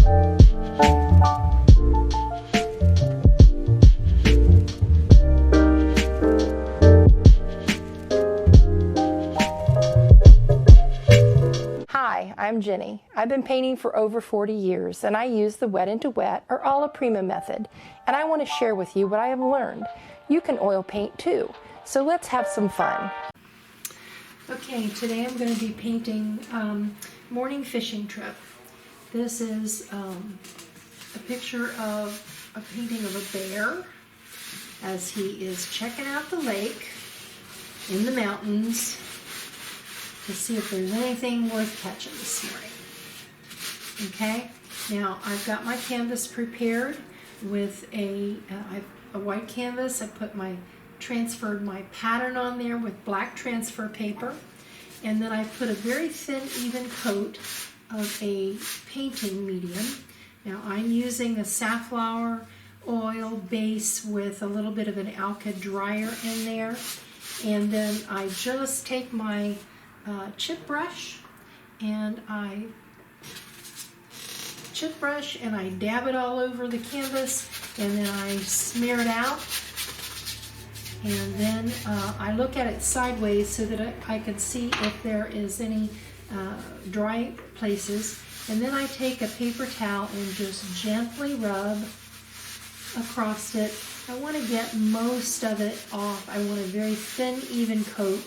Hi, I'm Ginny. I've been painting for over 40 years and I use the wet into wet or alla prima method, and I want to share with you what I have learned. You can oil paint too, so let's have some fun. Okay, today I'm going to be painting Morning Fishing Trip. This is a picture of a painting of a bear as he is checking out the lake in the mountains to see if there's anything worth catching this morning. Okay, now I've got my canvas prepared with a white canvas. I transferred my pattern on there with black transfer paper, and then I put a very thin, even coat of a painting medium. Now I'm using a safflower oil base with a little bit of an alka dryer in there, and then I just take my chip brush and I dab it all over the canvas, and then I smear it out, and then I look at it sideways so that I can see if there is any dry places, and then I take a paper towel and just gently rub across it. I want to get most of it off. I want a very thin, even coat.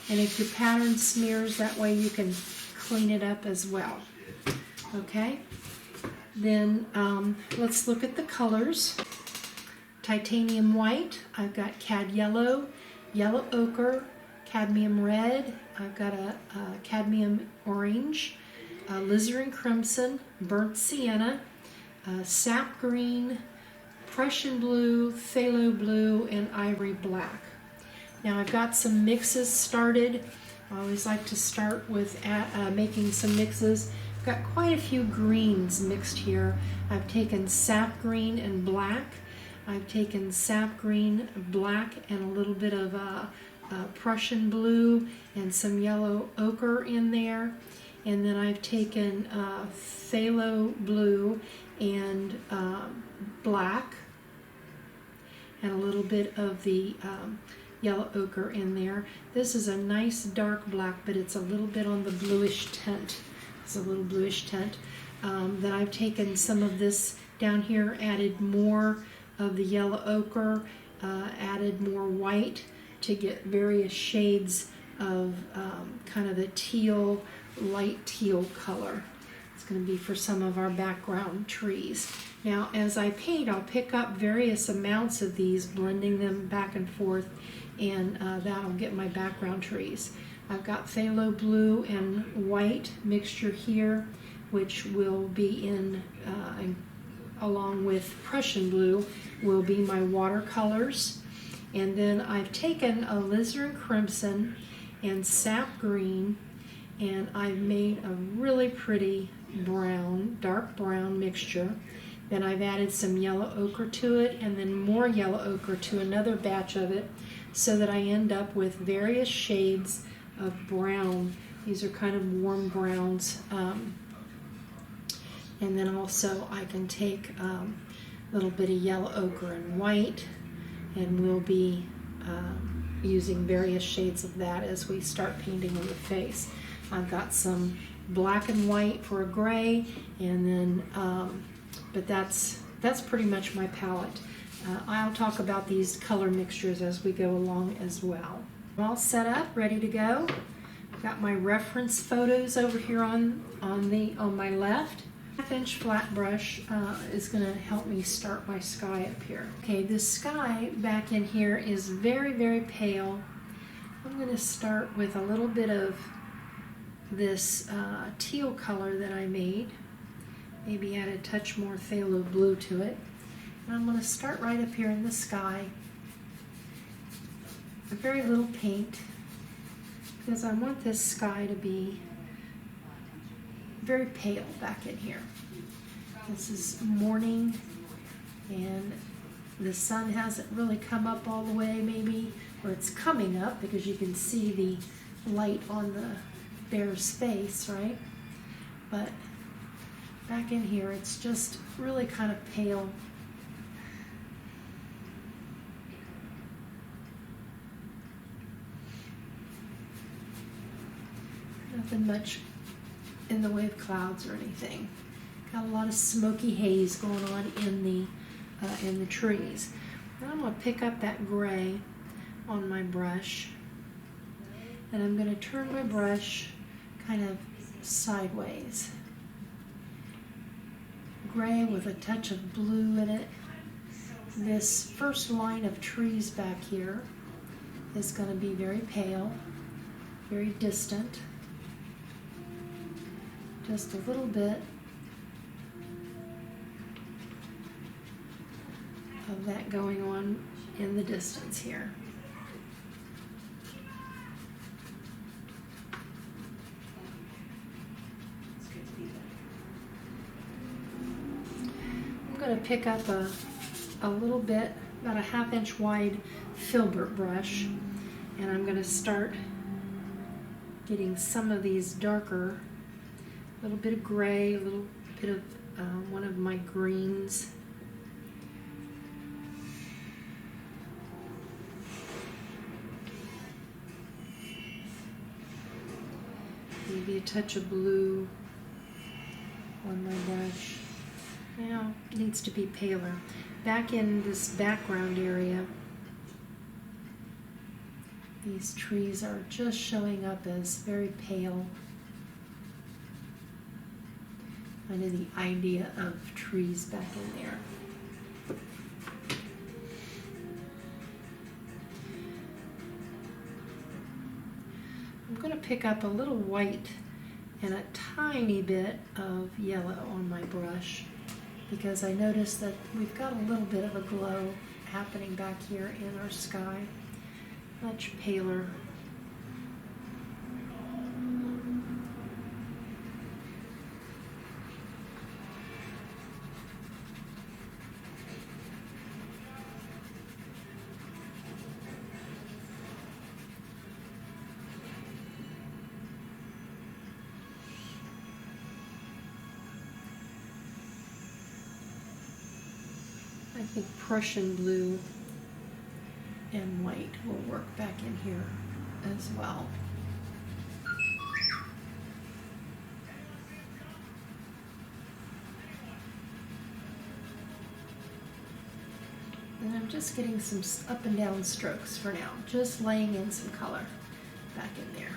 And if your pattern smears, that way you can clean it up as well. Okay, then let's look at the colors. Titanium white, I've got cad yellow, yellow ochre, cadmium red, I've got a cadmium orange, alizarin crimson, burnt sienna, sap green, Prussian blue, phthalo blue, and ivory black. Now I've got some mixes started. I always like to start with making some mixes. I've got quite a few greens mixed here. I've taken sap green and black. I've taken sap green, black, and a little bit of Prussian blue and some yellow ochre in there. And then I've taken phthalo blue and black and a little bit of the yellow ochre in there. This is a nice dark black, but it's a little bit on the bluish tint. It's a little bluish tint. Then I've taken some of this down here, added more of the yellow ochre, added more white to get various shades of kind of a teal, light teal color. It's going to be for some of our background trees. Now as I paint, I'll pick up various amounts of these, blending them back and forth, and that'll get my background trees. I've got phthalo blue and white mixture here, which will be in, along with Prussian blue, will be my watercolors. And then I've taken alizarin crimson and sap green, and I've made a really pretty brown, dark brown mixture. Then I've added some yellow ochre to it, and then more yellow ochre to another batch of it, so that I end up with various shades of brown. These are kind of warm browns. And then also I can take a little bit of yellow ochre and white, and we'll be using various shades of that as we start painting on the face. I've got some black and white for a gray, and then but that's pretty much my palette. I'll talk about these color mixtures as we go along as well. I'm all set up, ready to go. I've got my reference photos over here on my left. 1/2-inch flat brush is going to help me start my sky up here. Okay, this sky back in here is very, very pale. I'm going to start with a little bit of this teal color that I made. Maybe add a touch more phthalo blue to it. And I'm going to start right up here in the sky. A very little paint, because I want this sky to be very pale back in here. This is morning, and the sun hasn't really come up all the way, maybe, or it's coming up because you can see the light on the bear's face, right? But back in here, it's just really kind of pale. Nothing much in the way of clouds or anything. Got a lot of smoky haze going on in the trees. Now I'm going to pick up that gray on my brush, and I'm going to turn my brush kind of sideways. Gray with a touch of blue in it. This first line of trees back here is going to be very pale, very distant. Just a little bit of that going on in the distance here. I'm going to pick up a little bit, about a 1/2 inch wide filbert brush, and I'm going to start getting some of these darker, a little bit of gray, a little bit of one of my greens. Maybe a touch of blue on my brush. Now it needs to be paler. Back in this background area, these trees are just showing up as very pale. Kind of the idea of trees back in there. I'm going to pick up a little white and a tiny bit of yellow on my brush, because I noticed that we've got a little bit of a glow happening back here in our sky. Much paler. I think Prussian blue and white will work back in here as well. And I'm just getting some up and down strokes for now, just laying in some color back in there.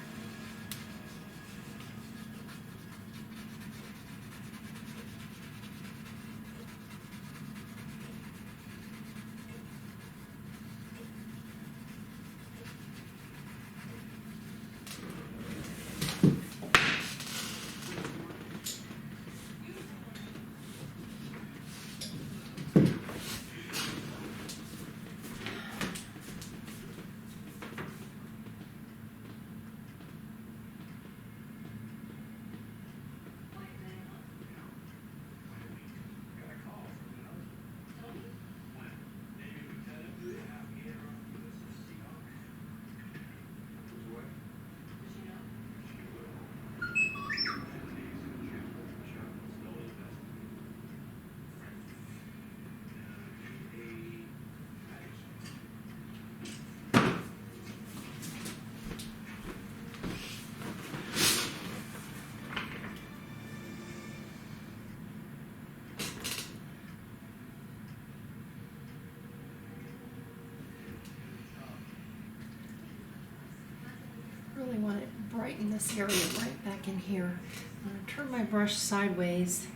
Really want to brighten this area right back in here. I'm going to turn my brush sideways.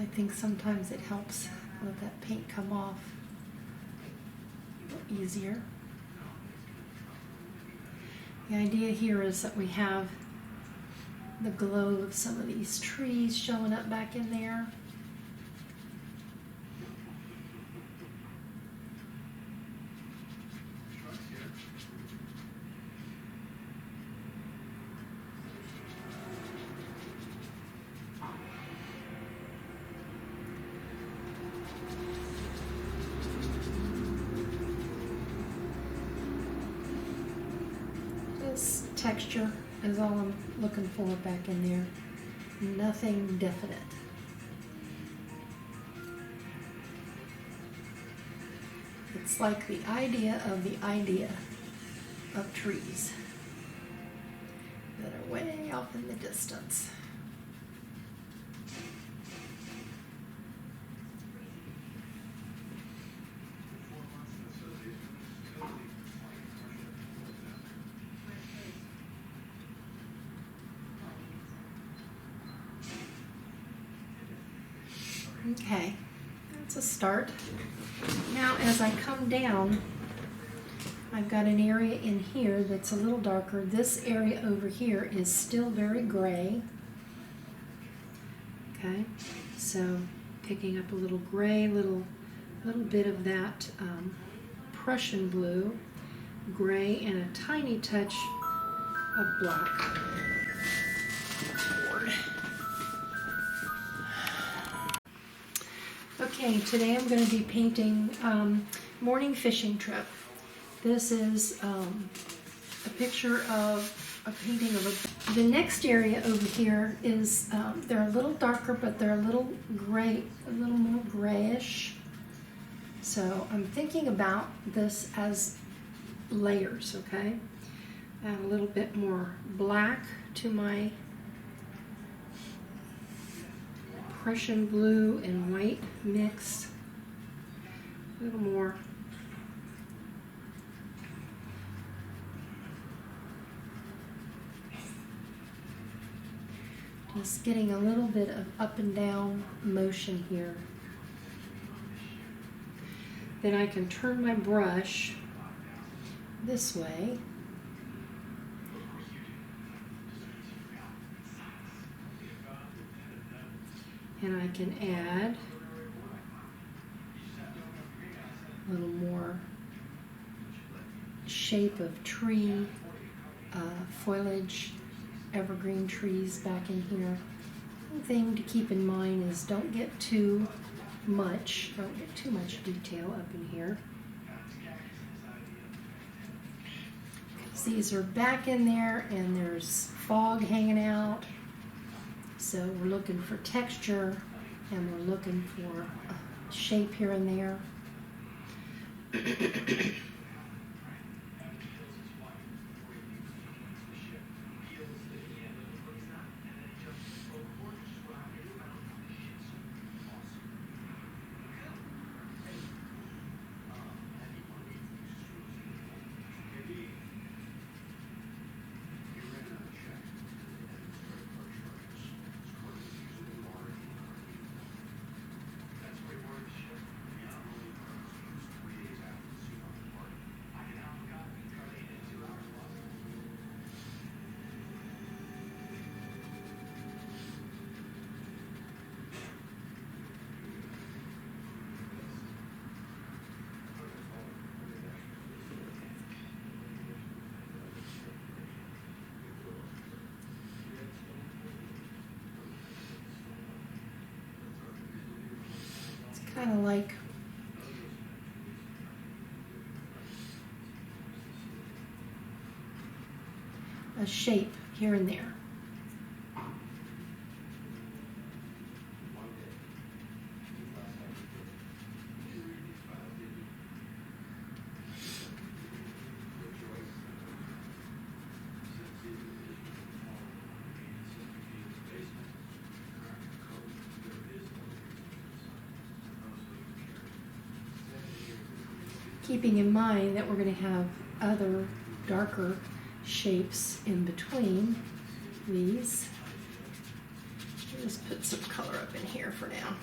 I think sometimes it helps let that paint come off a little easier. The idea here is that we have the glow of some of these trees showing up back in there. Texture is all I'm looking for back in there. Nothing definite. It's like the idea of trees that are way off in the distance. Okay, that's a start. Now as I come down, I've got an area in here that's a little darker. This area over here is still very gray. Okay, so picking up a little gray, little bit of that Prussian blue, gray, and a tiny touch of black. Okay, today I'm going to be painting Morning Fishing Trip. This is a picture of a painting of the next area over here is, they're a little darker, but they're a little gray, a little more grayish. So I'm thinking about this as layers, okay? Add a little bit more black to my Prussian blue and white mix, a little more. Just getting a little bit of up and down motion here. Then I can turn my brush this way. And I can add a little more shape of tree, foliage, evergreen trees back in here. One thing to keep in mind is don't get too much detail up in here. Because these are back in there and there's fog hanging out. So we're looking for texture and we're looking for a shape here and there. Kind of like a shape here and there. Keeping in mind that we're going to have other darker shapes in between these. I'll just put some color up in here for now.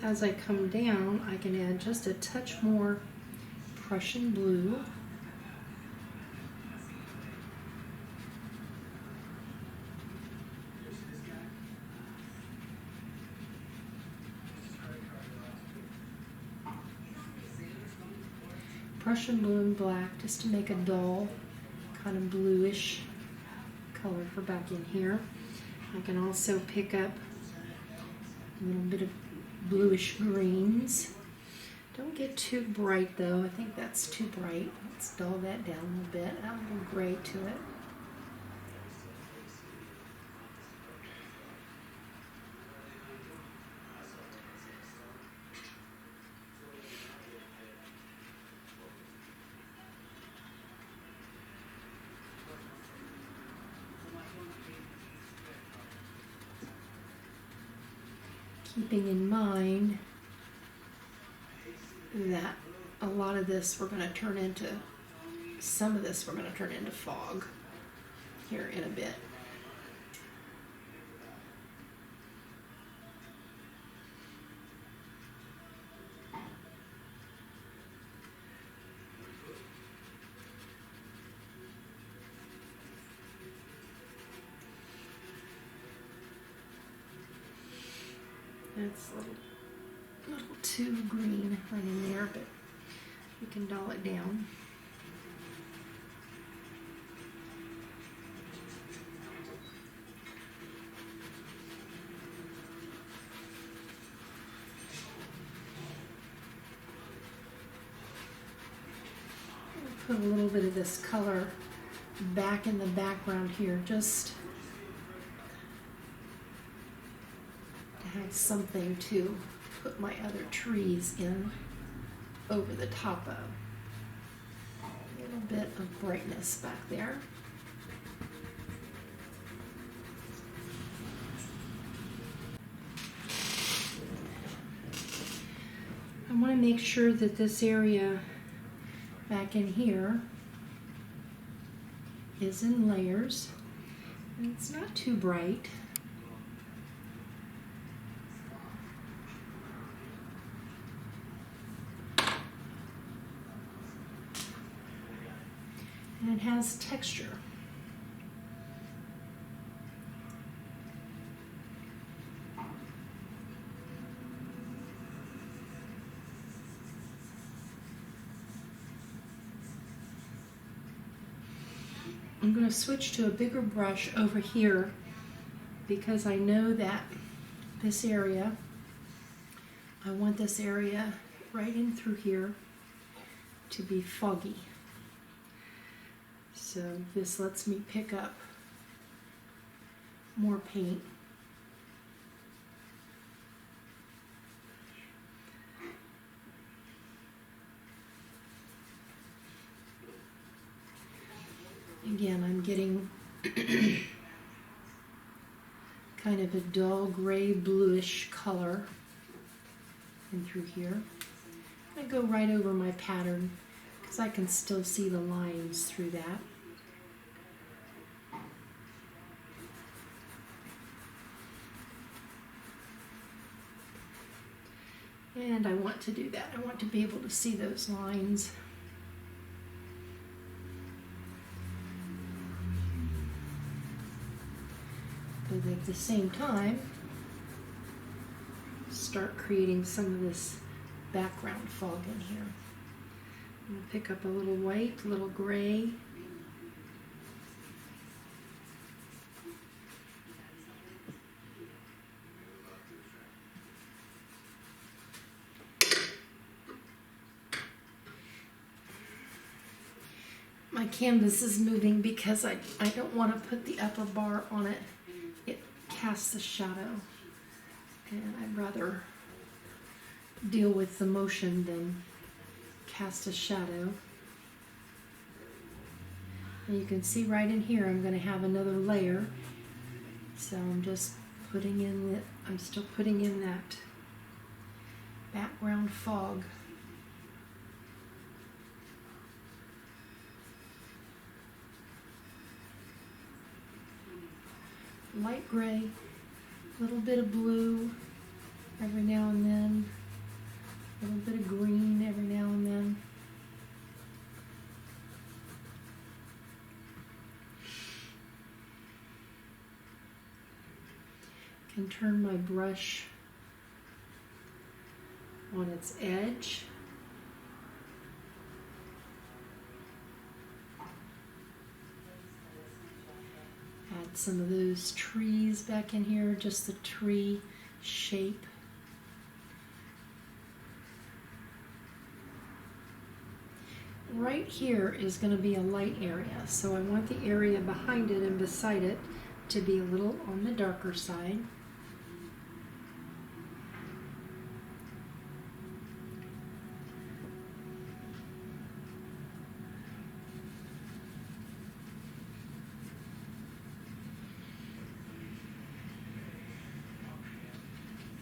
As I come down, I can add just a touch more Prussian blue. Prussian blue and black just to make a dull, kind of bluish color for back in here. I can also pick up a little bit of bluish greens. Don't get too bright though. I think that's too bright. Let's dull that down a little bit. Add a little gray to it. Keeping in mind that a lot of this we're going to turn into, some of this we're going to turn into fog here in a bit. It's a little too green right in there, but you can dull it down. Put a little bit of this color back in the background here, just have something to put my other trees in over the top of. A little bit of brightness back there. I want to make sure that this area back in here is in layers and it's not too bright. And it has texture. I'm going to switch to a bigger brush over here because I know that this area, I want this area right in through here to be foggy. So this lets me pick up more paint. Again, I'm getting kind of a dull gray bluish color in through here. I go right over my pattern because I can still see the lines through that. And I want to do that. I want to be able to see those lines. But at the same time, start creating some of this background fog in here. I'm going to pick up a little white, a little gray. My canvas is moving because I don't want to put the upper bar on it. It casts a shadow, and I'd rather deal with the motion than cast a shadow. And you can see right in here I'm going to have another layer, so I'm just putting in I'm still putting in that background fog. Light gray, a little bit of blue every now and then, a little bit of green every now and then. I can turn my brush on its edge. want some of those trees back in here, just the tree shape. Right here is going to be a light area, so I want the area behind it and beside it to be a little on the darker side.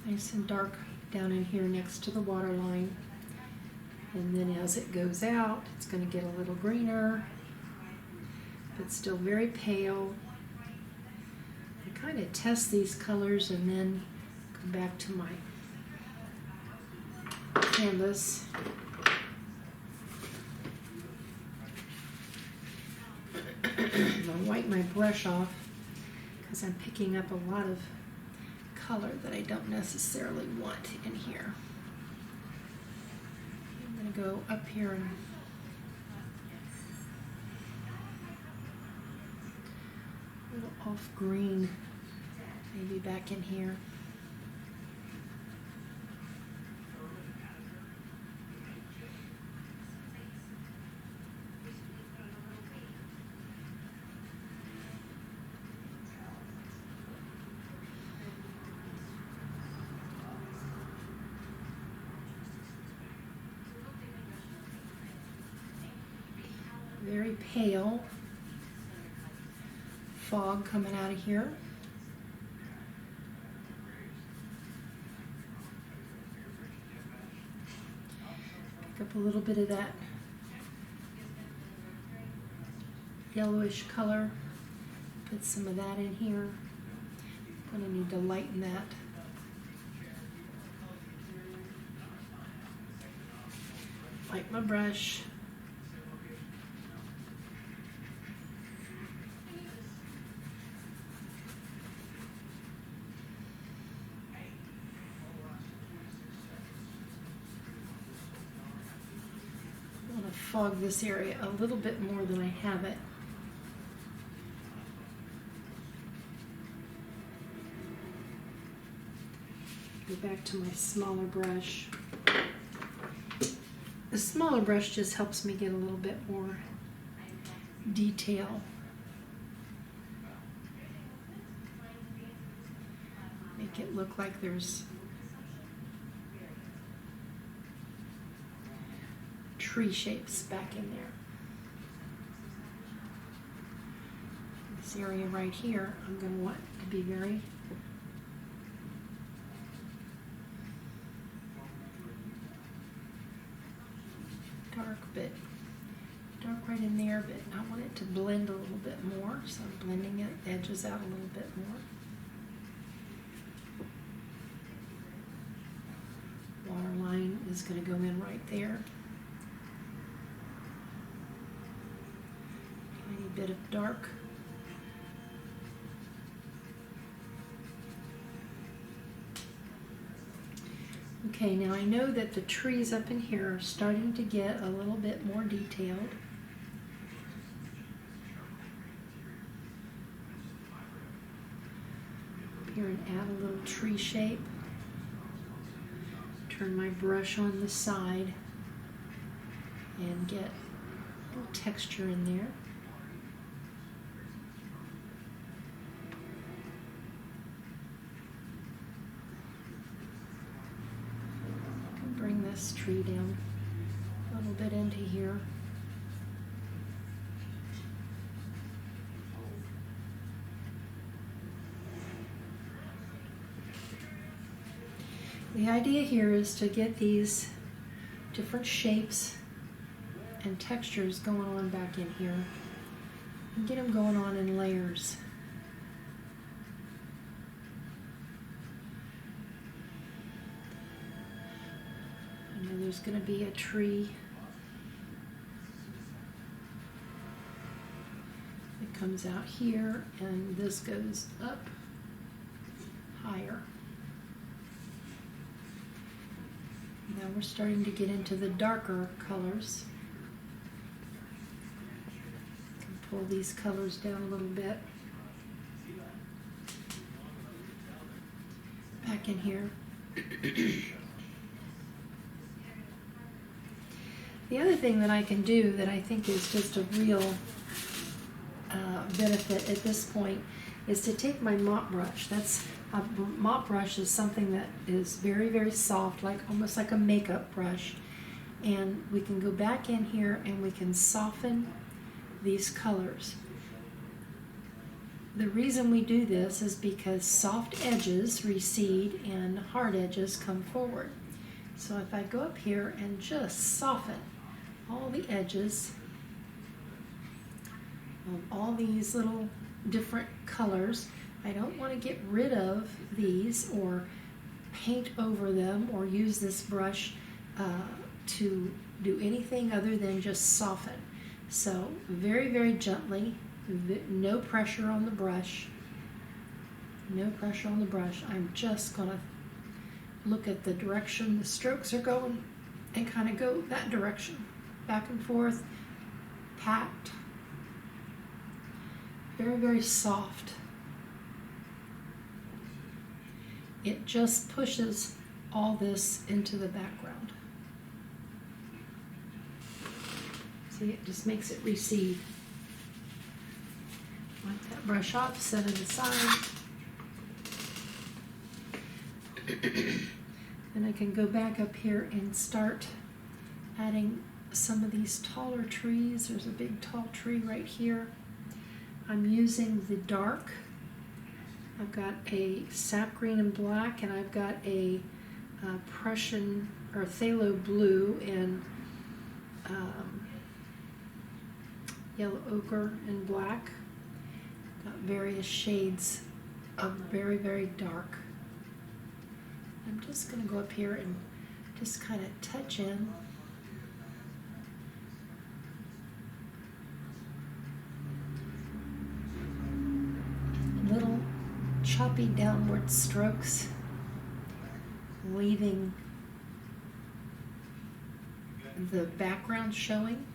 Nice and dark down in here next to the water line. And then as it goes out, it's going to get a little greener, but still very pale. I kind of test these colors and then come back to my canvas. I'll wipe my brush off because I'm picking up a lot of color that I don't necessarily want in here. I'm going to go up here and a little off green, maybe back in here. Very pale fog coming out of here. Pick up a little bit of that yellowish color. Put some of that in here. I'm going to need to lighten that. Light my brush. Fog this area a little bit more than I have it. Go back to my smaller brush. The smaller brush just helps me get a little bit more detail. Make it look like there's tree shapes back in there. This area right here, I'm going to want to be very dark, but dark right in there, but I want it to blend a little bit more, so I'm blending it, edges out a little bit more. Water line is going to go in right there. Bit of dark. Okay, now I know that the trees up in here are starting to get a little bit more detailed. Up here and add a little tree shape. Turn my brush on the side and get a little texture in there. This tree down a little bit into here. The idea here is to get these different shapes and textures going on back in here and get them going on in layers. There's going to be a tree that comes out here, and this goes up higher. Now we're starting to get into the darker colors. You can pull these colors down a little bit. back in here. The other thing that I can do that I think is just a real benefit at this point is to take my mop brush. A mop brush is something that is very, very soft, like almost like a makeup brush. And we can go back in here and we can soften these colors. The reason we do this is because soft edges recede and hard edges come forward. So if I go up here and just soften all the edges of all these little different colors, I don't want to get rid of these or paint over them or use this brush to do anything other than just soften. So very, very gently, no pressure on the brush, no pressure on the brush. I'm just going to look at the direction the strokes are going and kind of go that direction, back and forth, packed, very, very soft. It just pushes all this into the background. See, it just makes it recede. Wipe that brush off, set it aside. Then I can go back up here and start adding some of these taller trees. There's a big tall tree right here. I'm using the dark. I've got a sap green and black, and I've got a Prussian or phthalo blue and yellow ochre and black. Got various shades of very, very dark. I'm just going to go up here and just kind of touch in. Little choppy downward strokes, leaving the background showing.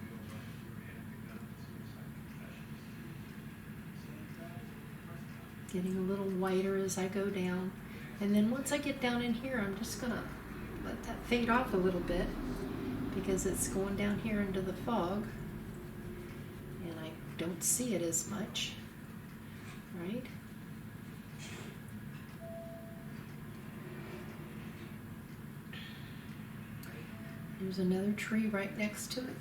Getting a little whiter as I go down. And then once I get down in here, I'm just going to let that fade off a little bit because it's going down here into the fog and I don't see it as much, right? There's another tree right next to it.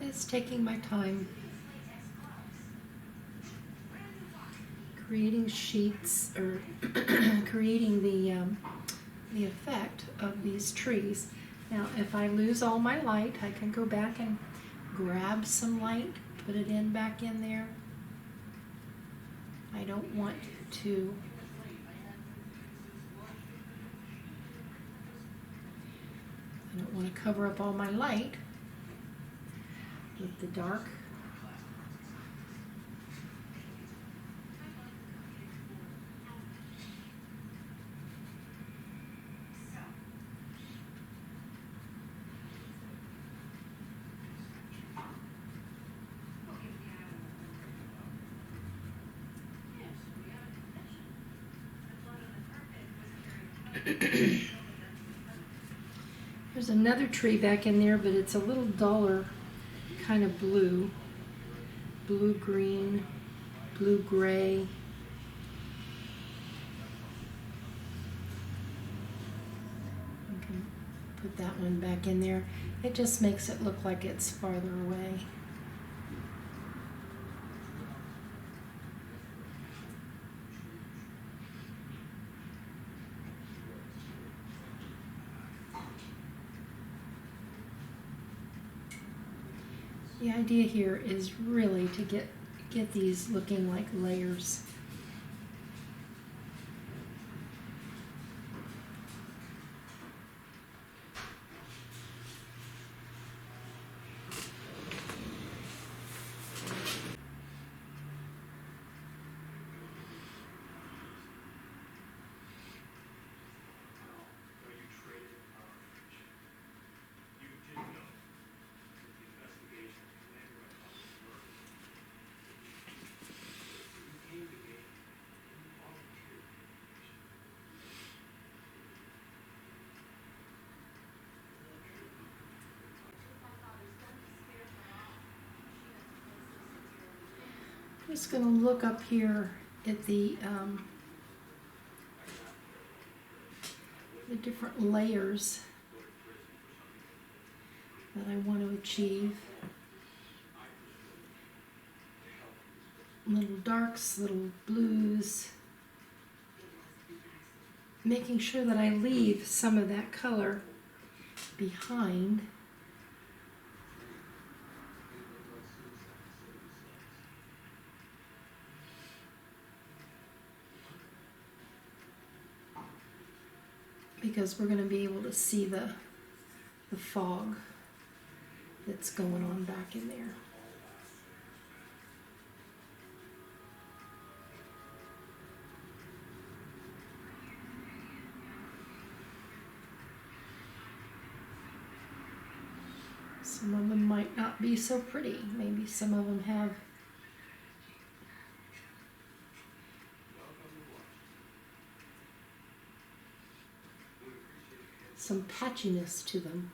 It's taking my time, creating sheets or creating the effect of these trees. Now, if I lose all my light, I can go back and grab some light, put it back in there. I don't want to cover up all my light with the dark. There's another tree back in there, but it's a little duller kind of blue, blue-green, blue-gray. You can put that one back in there. It just makes it look like it's farther away. The idea here is really to get these looking like layers. Just going to look up here at the different layers that I want to achieve. Little darks, little blues. Making sure that I leave some of that color behind. Because we're going to be able to see the fog that's going on back in there. Some of them might not be so pretty. Maybe some of them have some patchiness to them.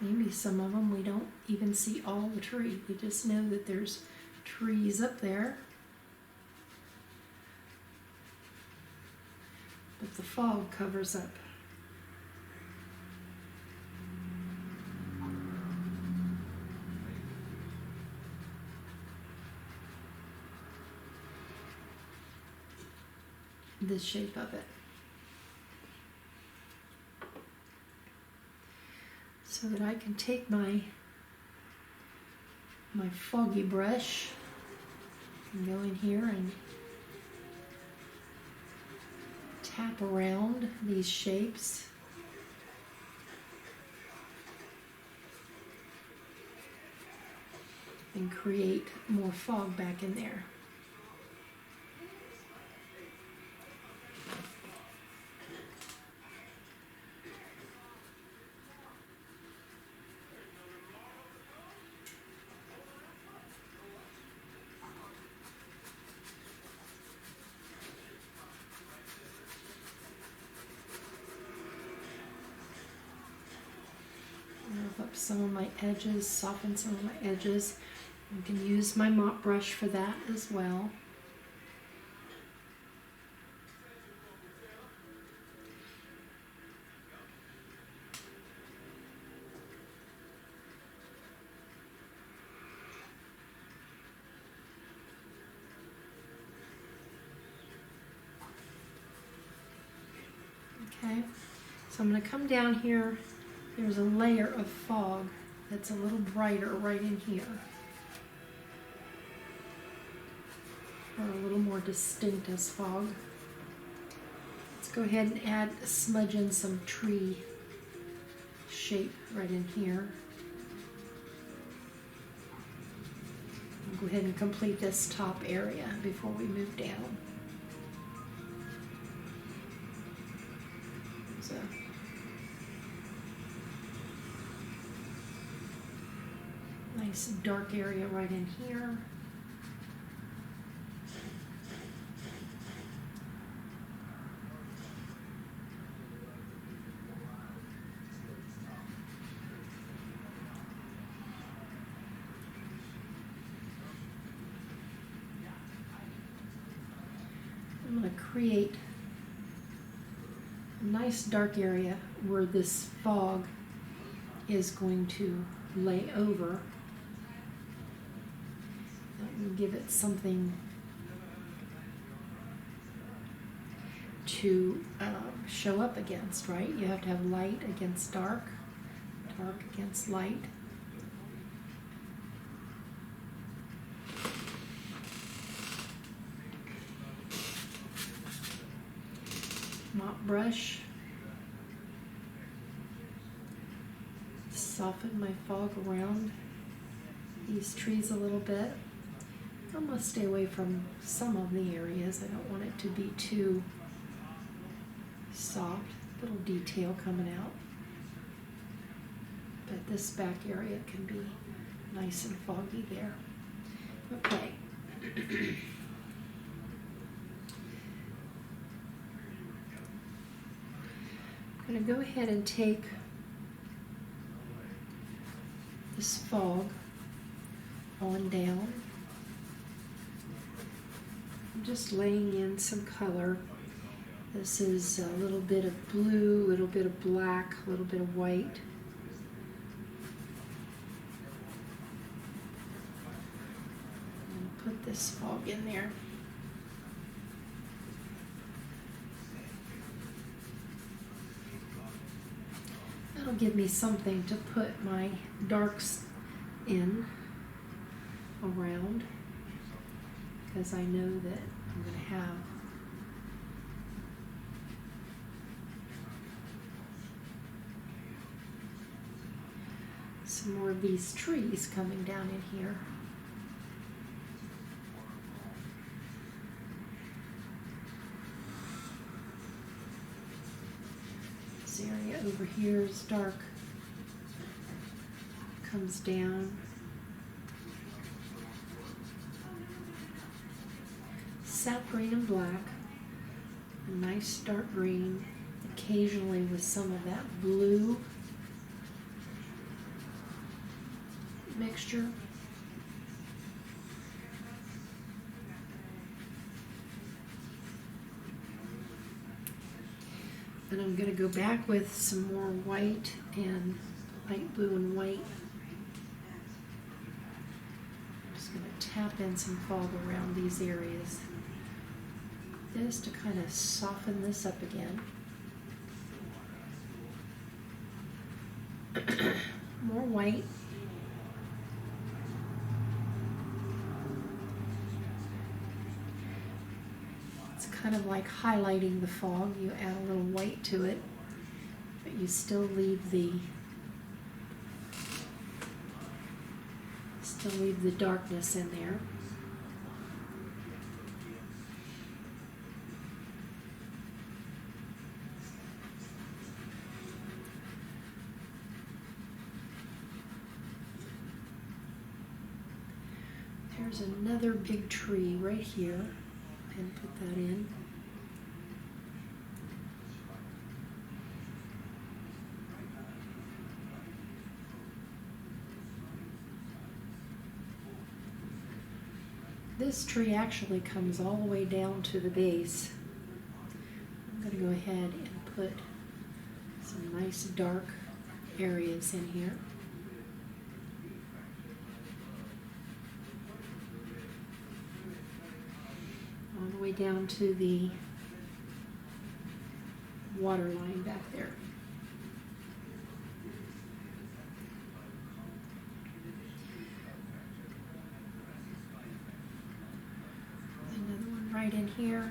Maybe some of them we don't even see all the tree. We just know that there's trees up there. But the fog covers up. This shape of it. So that I can take my foggy brush and go in here and tap around these shapes. And create more fog back in there. Up some of my edges, soften some of my edges. You can use my mop brush for that as well. Okay, so I'm going to come down here. There's a layer of fog that's a little brighter right in here. Or a little more distinct as fog. Let's go ahead and add, smudge in some tree shape right in here. I'll go ahead and complete this top area before we move down. So, nice dark area right in here. I'm going to create a nice dark area where this fog is going to lay over. And give it something to show up against, right? You have to have light against dark, dark against light. Mop brush. Soften my fog around these trees a little bit. I'm going to stay away from some of the areas. I don't want it to be too soft. Little detail coming out. but this back area can be nice and foggy there. Okay. I'm going to go ahead and take this fog on down. I'm just laying in some color. This is a little bit of blue, a little bit of black, a little bit of white. And put this fog in there. That'll give me something to put my darks in around, because I know that I'm going to have some more of these trees coming down in here. This area over here is dark, comes down. Sap green and black, a nice dark green, occasionally with some of that blue mixture. And I'm going to go back with some more white and light blue and white. I'm just going to tap in some fog around these areas. This to kind of soften this up again. More white. It's kind of like highlighting the fog. You add a little white to it, but you still leave the darkness in there. There's another big tree right here, and put that in. This tree actually comes all the way down to the base. I'm going to go ahead and put some nice dark areas in here. All the way down to the water line back there. Another one right in here.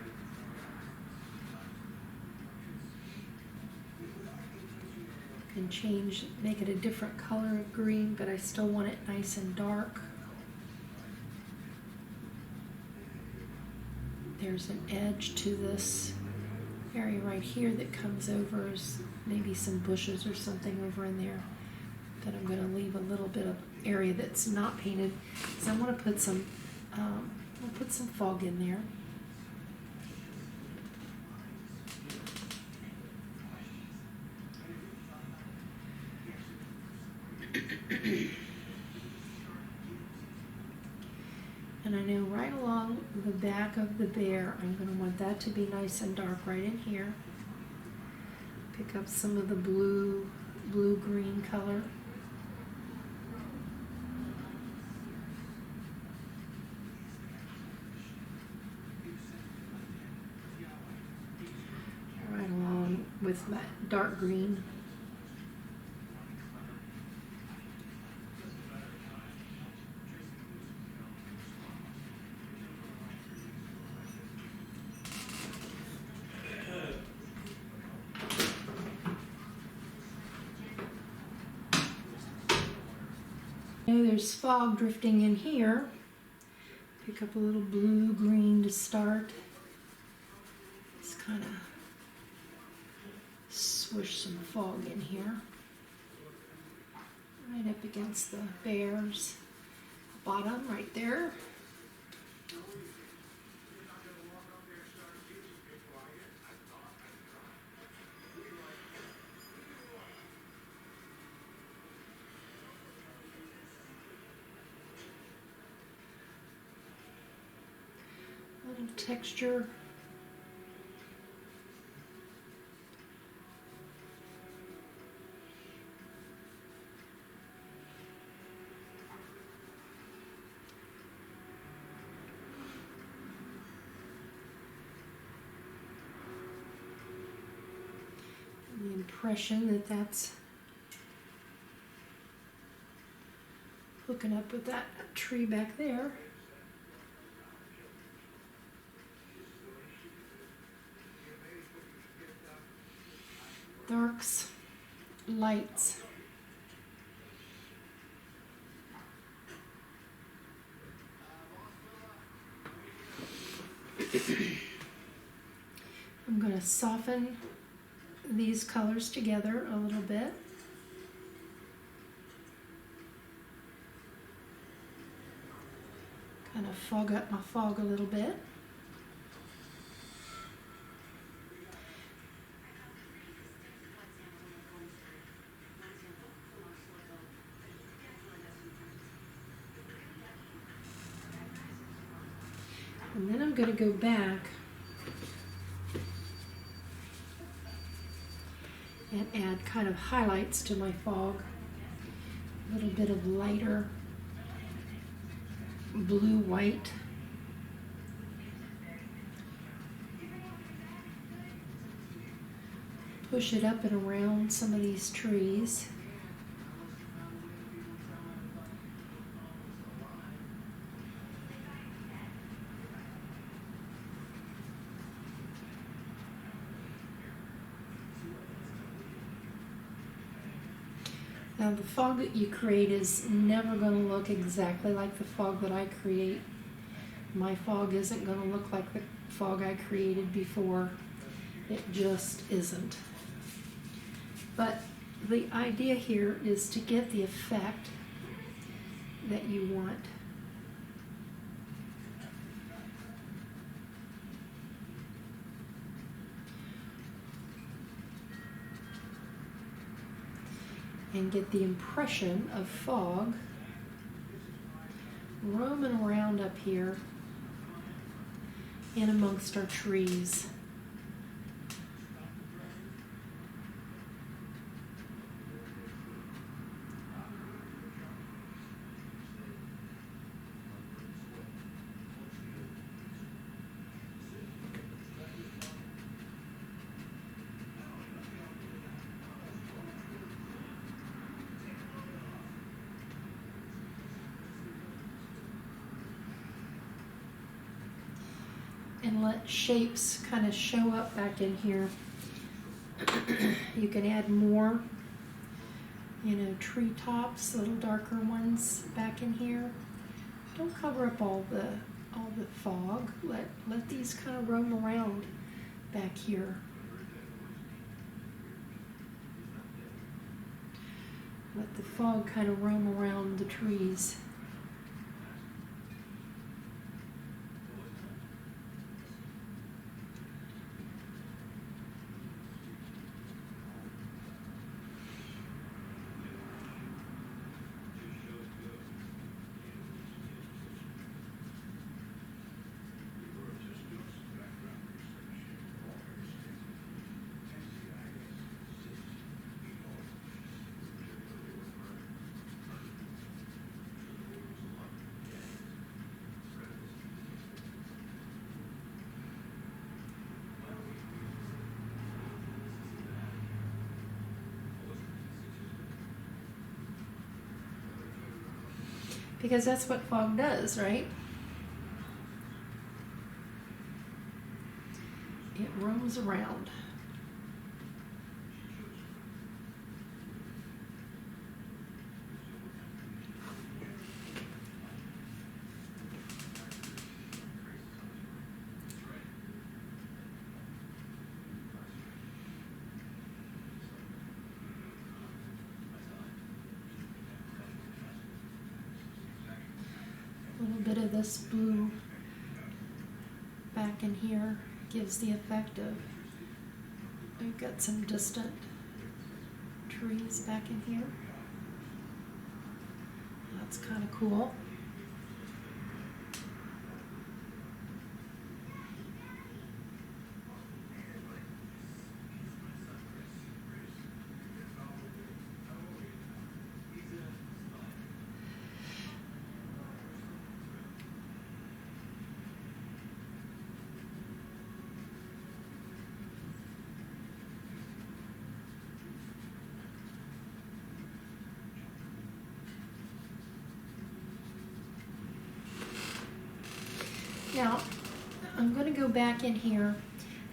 Can change, make it a different color of green, but I still want it nice and dark. There's an edge to this area right here that comes over, maybe some bushes or something over in there. But I'm going to leave a little bit of area that's not painted, because I want to put some, I'll put some fog in there. And I know right along the back of the bear, I'm going to want that to be nice and dark right in here. Pick up some of the blue-green color. Right along with my dark green. There's fog drifting in here. Pick up a little blue-green to start. Just kind of swish some fog in here. right up against the bear's bottom right there. A little texture. The impression that that's hooking up with that tree back there. Darks, lights. I'm going to soften these colors together a little bit. Kind of fog up my fog a little bit. And then I'm going to go back and add kind of highlights to my fog. A little bit of lighter blue-white. Push it up and around some of these trees. Now the fog that you create is never going to look exactly like the fog that I create. My fog isn't going to look like the fog I created before. It just isn't. But the idea here is to get the effect that you want. And get the impression of fog roaming around up here in amongst our trees. And let shapes kind of show up back in here. You can add more, tree tops, little darker ones back in here. Don't cover up all the fog. Let these kind of roam around back here. Let the fog kind of roam around the trees. Because that's what fog does, right? It roams around. this blue back in here gives the effect of, we've got some distant trees back in here. That's kind of cool. Now, I'm going to go back in here.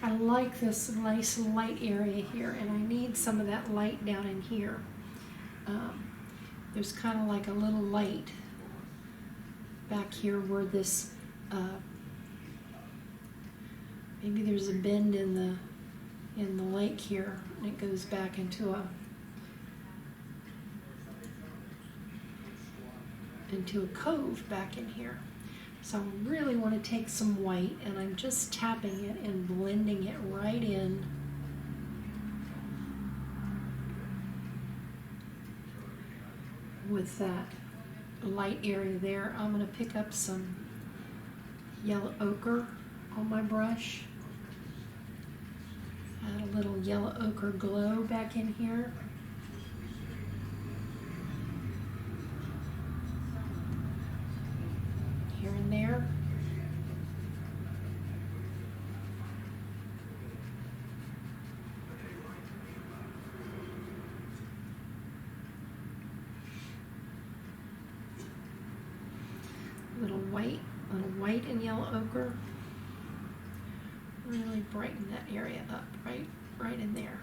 I like this nice light area here, and I need some of that light down in here. There's kind of like a little light back here where this, maybe there's a bend in the lake here, and it goes back into a cove back in here. So I really want to take some white, and I'm just tapping it and blending it right in. With that light area there, I'm going to pick up some yellow ochre on my brush. Add a little yellow ochre glow back in here. Here and there. Little white and yellow ochre. Really brighten that area up, right in there.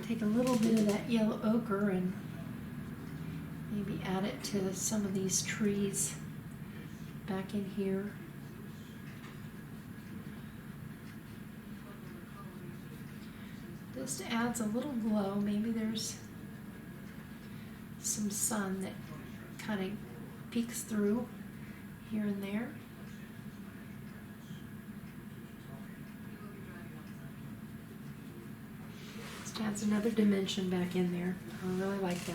Take a little bit of that yellow ochre and maybe add it to some of these trees back in here. Just adds a little glow. Maybe there's some sun that kind of peeks through here and there. Adds another dimension back in there. I really like that.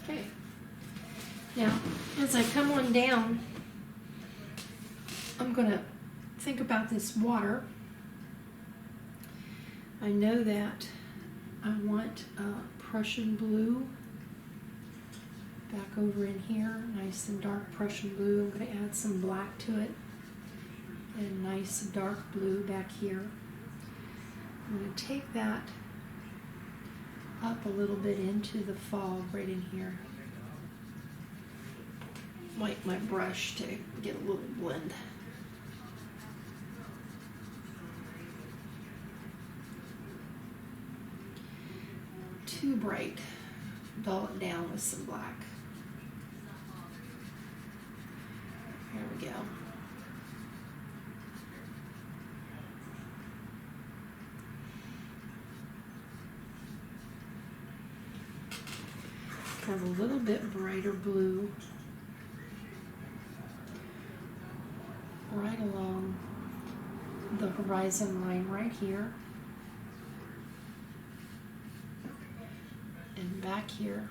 Okay. Now, as I come on down, I'm going to think about this water. I know that I want Prussian blue back over in here, nice and dark Prussian blue. I'm going to add some black to it and nice dark blue back here. I'm going to take that up a little bit into the fog right in here. Wipe my brush to get a little blend. Too bright, dull it down with some black. There we go. Have a little bit brighter blue right along the horizon line right here. And back here,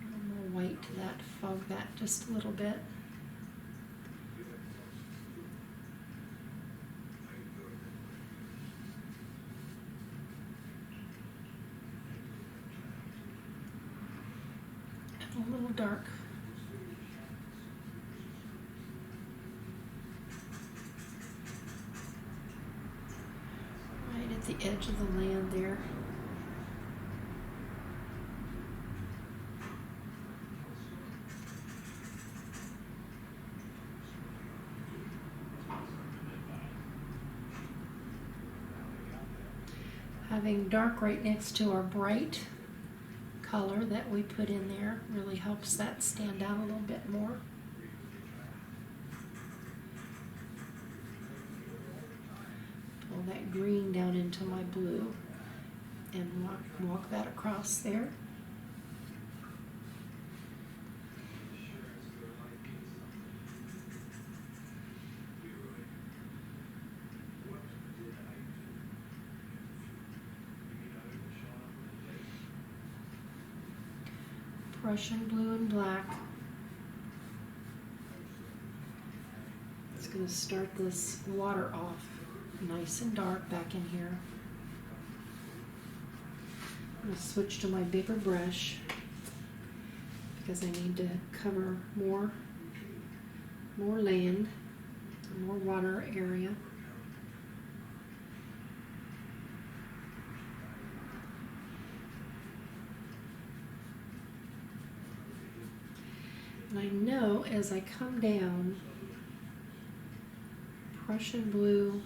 a little white to that, fog that just a little bit. And a little dark at the edge of the land there. Having dark right next to our bright color that we put in there really helps that stand out a little bit more. Pull that green down into my blue and walk that across there. Prussian blue and black. It's going to start this water off nice and dark back in here. I'm going to switch to my bigger brush because I need to cover more land, more water area. And I know as I come down, Prussian blue,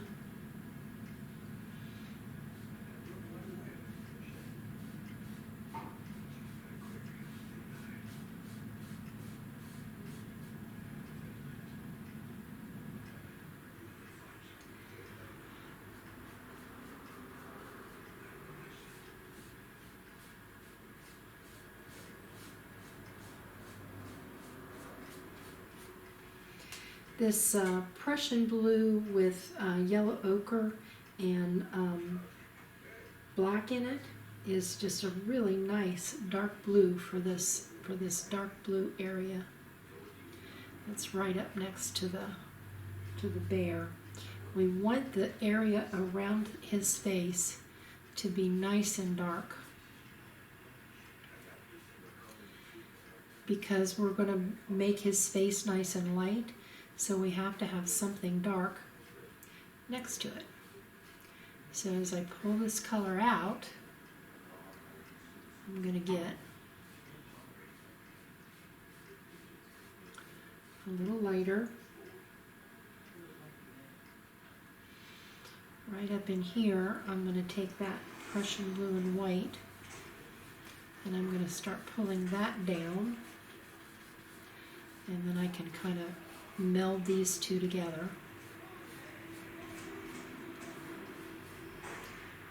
this Prussian blue with yellow ochre and black in it is just a really nice dark blue for this dark blue area. That's right up next to the bear. We want the area around his face to be nice and dark, because we're going to make his face nice and light. So we have to have something dark next to it. So as I pull this color out, I'm going to get a little lighter. Right up in here, I'm going to take that Prussian blue and white, and I'm going to start pulling that down. And then I can kind of meld these two together,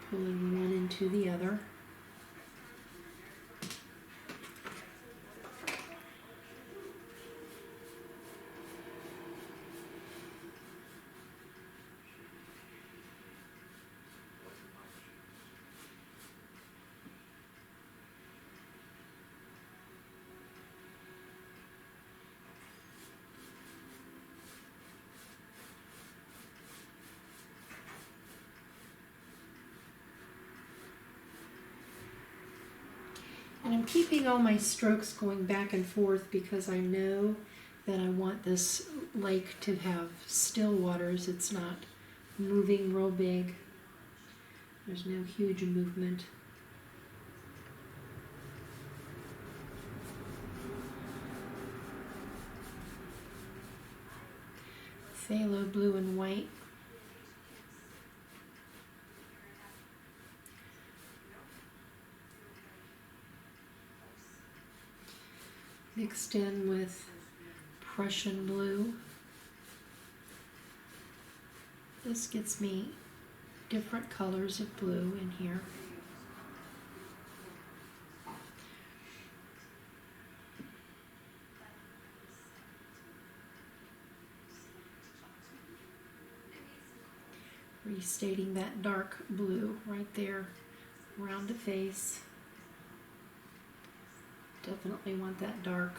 pulling one into the other. And I'm keeping all my strokes going back and forth because I know that I want this lake to have still waters. It's not moving real big. There's no huge movement. Phthalo blue and white. Mixed in with Prussian blue. This gets me different colors of blue in here. Restating that dark blue right there around the face. Definitely want that dark.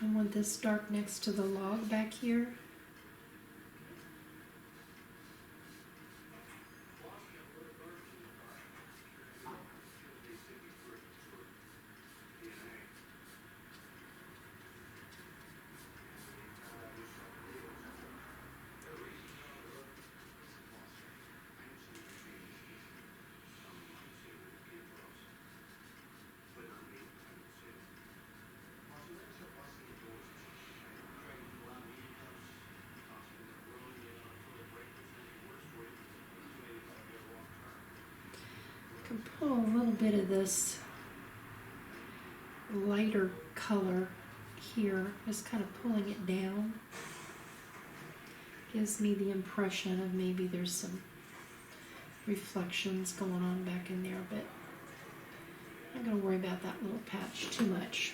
I want this dark next to the log back here. I can pull a little bit of this lighter color here, just kind of pulling it down. Gives me the impression of maybe there's some reflections going on back in there, but I'm not going to worry about that little patch too much.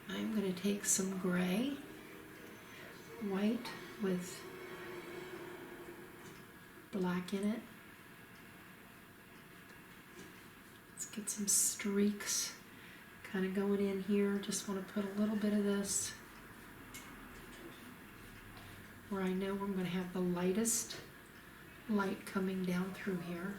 I'm going to take some gray, white with black in it. Let's get some streaks kind of going in here. Just want to put a little bit of this where I know I'm going to have the lightest light coming down through here.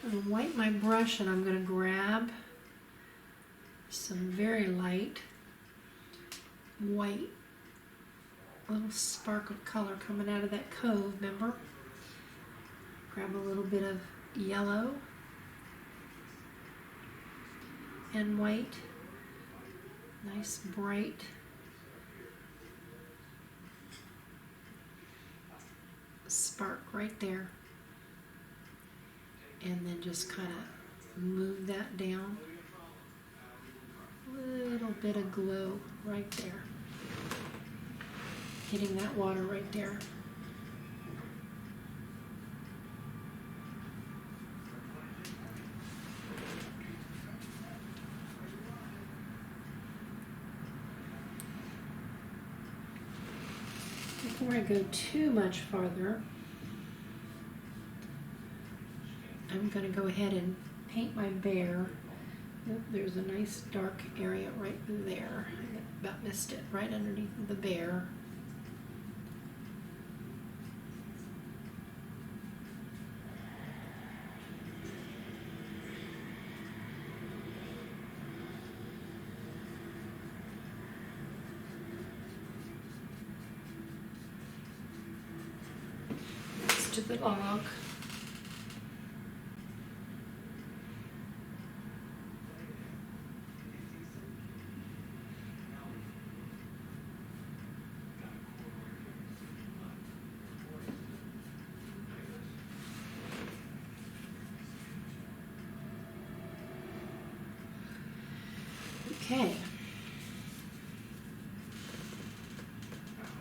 I'm going to wipe my brush and I'm going to grab some very light white, little spark of color coming out of that cove, remember? Grab a little bit of yellow and white, nice bright spark right there. And then just kind of move that down. Little bit of glow right there. Hitting that water right there. Before I go too much farther, I'm going to go ahead and paint my bear. Oop, there's a nice dark area right there. I about missed it, right underneath the bear. Next to the log. Okay.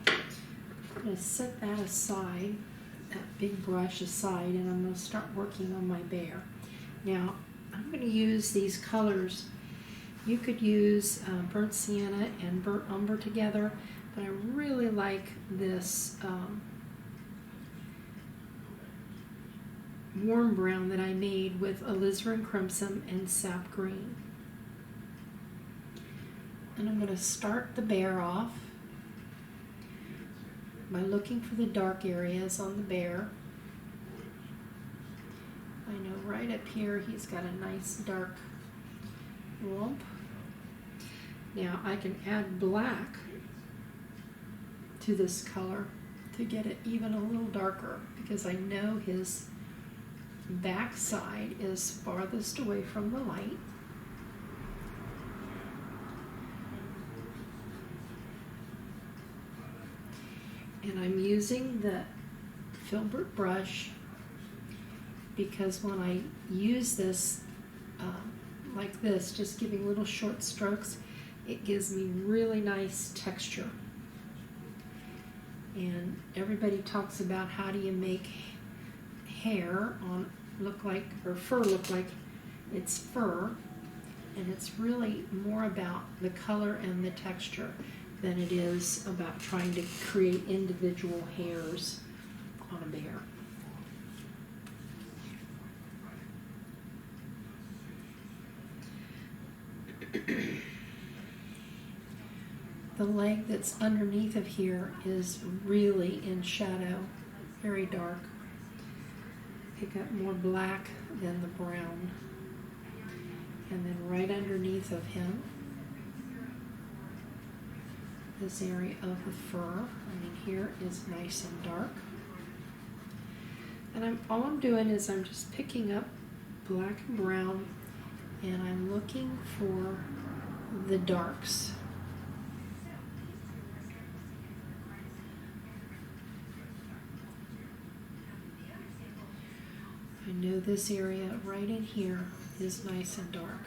I'm going to set that aside, that big brush aside, and I'm going to start working on my bear. Now, I'm going to use these colors. You could use burnt sienna and burnt umber together, but I really like this warm brown that I made with alizarin crimson and sap green. And I'm going to start the bear off by looking for the dark areas on the bear. I know right up here he's got a nice dark lump. Now I can add black to this color to get it even a little darker, because I know his backside is farthest away from the light. And I'm using the filbert brush because when I use this like this, just giving little short strokes, it gives me really nice texture. And everybody talks about how do you make hair look like, or fur look like it's fur, and it's really more about the color and the texture than it is about trying to create individual hairs on a bear. The leg that's underneath of here is really in shadow, very dark. Pick up more black than the brown. And then right underneath of him, this area of the fur, I mean, here is nice and dark. And all I'm doing is I'm just picking up black and brown, and I'm looking for the darks. I know this area right in here is nice and dark.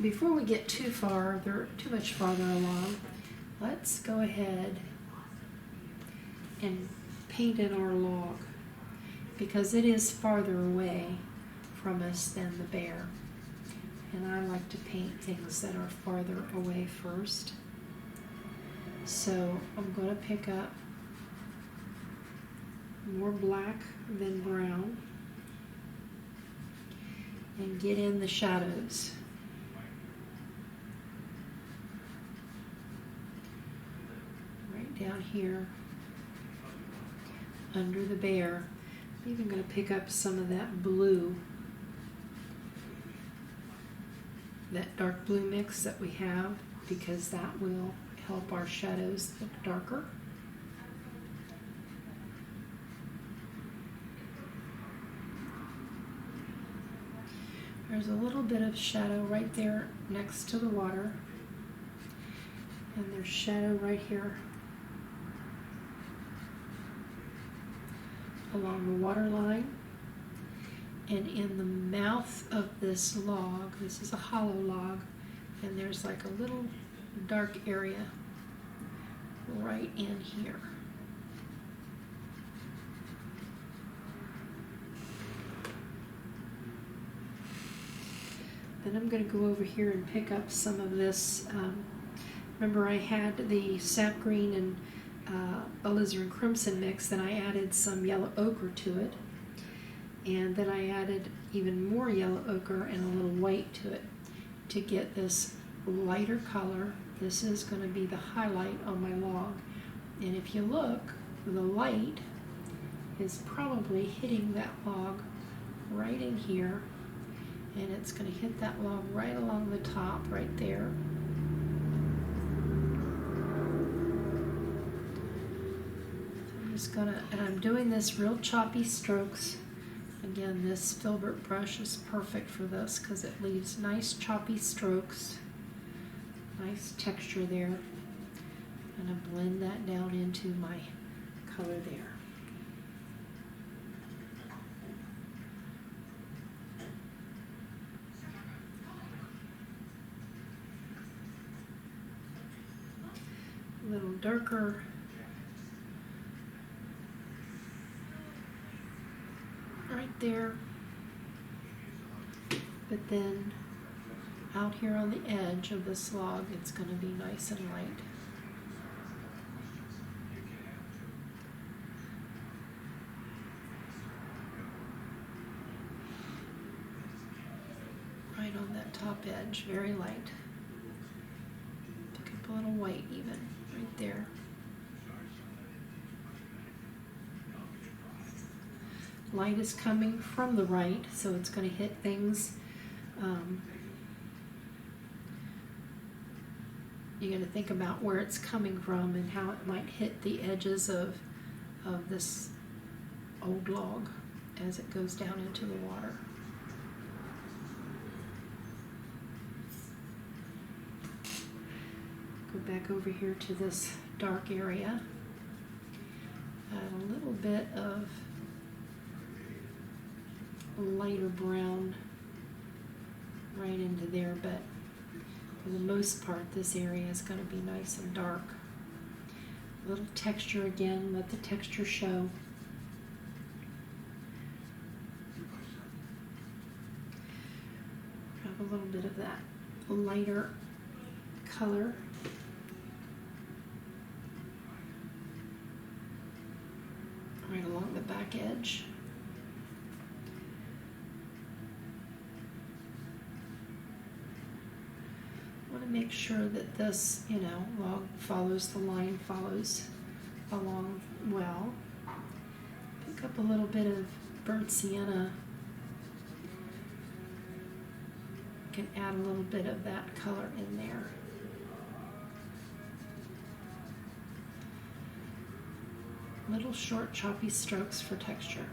Before we get too much farther along, let's go ahead and paint in our log, because it is farther away from us than the bear. And I like to paint things that are farther away first. So I'm going to pick up more black than brown and get in the shadows. Right down here under the bear. I'm even going to pick up some of that blue, that dark blue mix that we have, because that will help our shadows look darker. There's a little bit of shadow right there next to the water, and there's shadow right here along the water line. And in the mouth of this log, this is a hollow log, and there's like a little dark area right in here. Then I'm going to go over here and pick up some of this. Remember, I had the sap green and alizarin crimson mix, then I added some yellow ochre to it, and then I added even more yellow ochre and a little white to it to get this lighter color. This is going to be the highlight on my log, and if you look, the light is probably hitting that log right in here, and it's going to hit that log right along the top right there. And I'm doing this real choppy strokes. Again, this filbert brush is perfect for this because it leaves nice choppy strokes, nice texture there. I'm going to blend that down into my color there. A little darker. Right there, but then out here on the edge of this log, it's going to be nice and light. Right on that top edge, very light. Pick up a little white even, right there. Light is coming from the right, so it's going to hit things. You got to think about where it's coming from and how it might hit the edges of this old log as it goes down into the water. Go back over here to this dark area. Add a little bit of lighter brown right into there, but for the most part this area is going to be nice and dark. A little texture again, let the texture show. Have a little bit of that lighter color. Right along the back edge. Want to make sure that this, log follows the line, follows along well. Pick up a little bit of burnt sienna. Can add a little bit of that color in there. Little short choppy strokes for texture.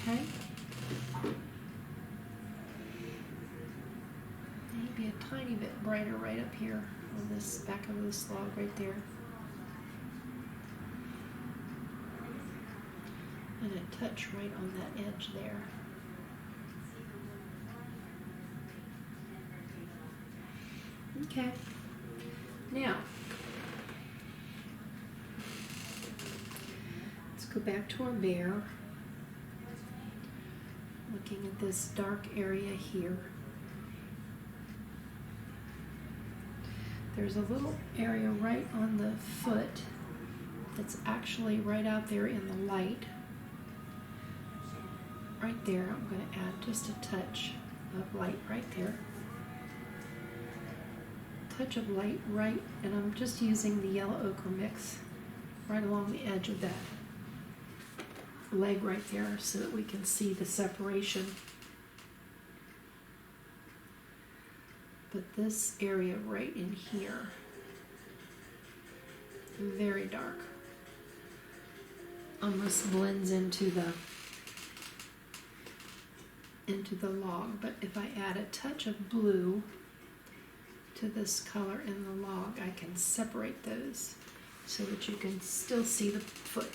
Okay. Maybe a tiny bit brighter right up here on this back of this log right there. And a touch right on that edge there. Okay. Now, let's go back to our bear. Looking at this dark area here. There's a little area right on the foot that's actually right out there in the light. Right there, I'm going to add just a touch of light right there. Touch of light right, and I'm just using the yellow ochre mix right along the edge of that leg right there so that we can see the separation. But this area right in here, very dark, almost blends into the log. But if I add a touch of blue to this color in the log, I can separate those so that you can still see the foot.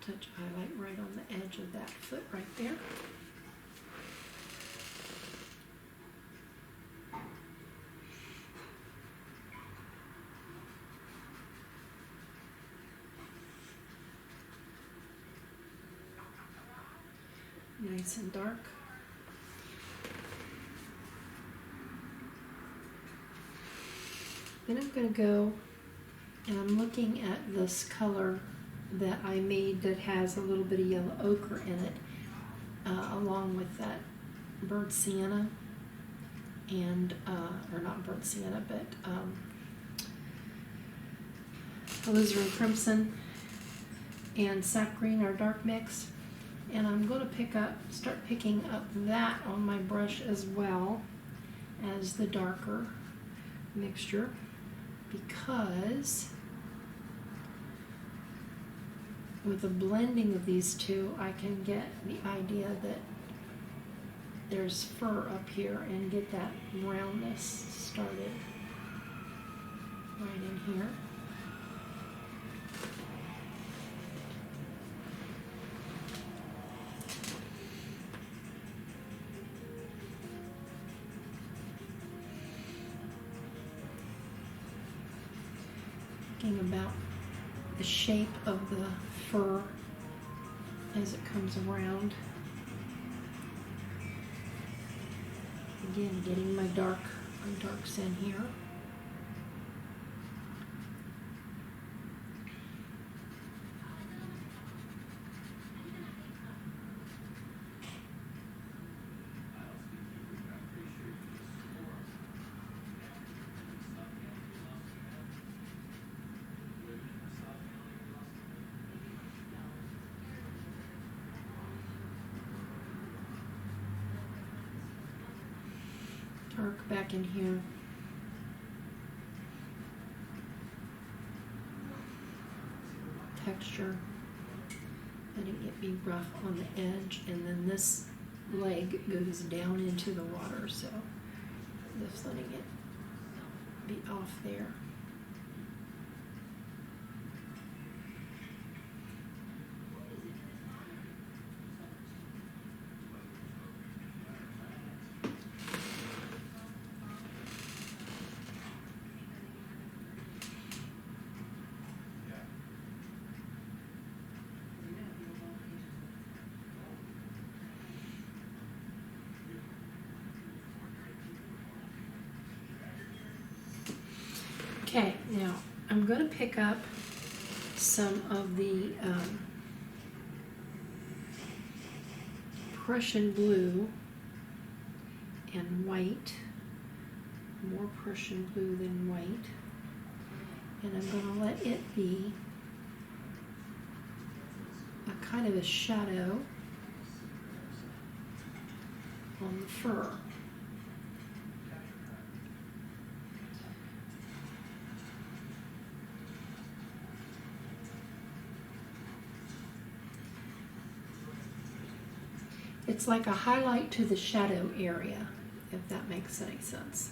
Touch highlight right on the edge of that foot right there. Nice and dark. Then I'm going to go and I'm looking at this color that I made that has a little bit of yellow ochre in it, along with that burnt sienna and, or not burnt sienna, but alizarin crimson and sap green, our dark mix. And I'm going to start picking up that on my brush as well as the darker mixture, because with the blending of these two, I can get the idea that there's fur up here and get that roundness started right in here. About the shape of the fur as it comes around. Again, getting my darks in here. Dark back in here. Texture. Letting it be rough on the edge, and then this leg goes down into the water, so just letting it be off there. Okay, now I'm going to pick up some of the Prussian blue and white, more Prussian blue than white, and I'm going to let it be kind of a shadow on the fur. It's like a highlight to the shadow area, if that makes any sense.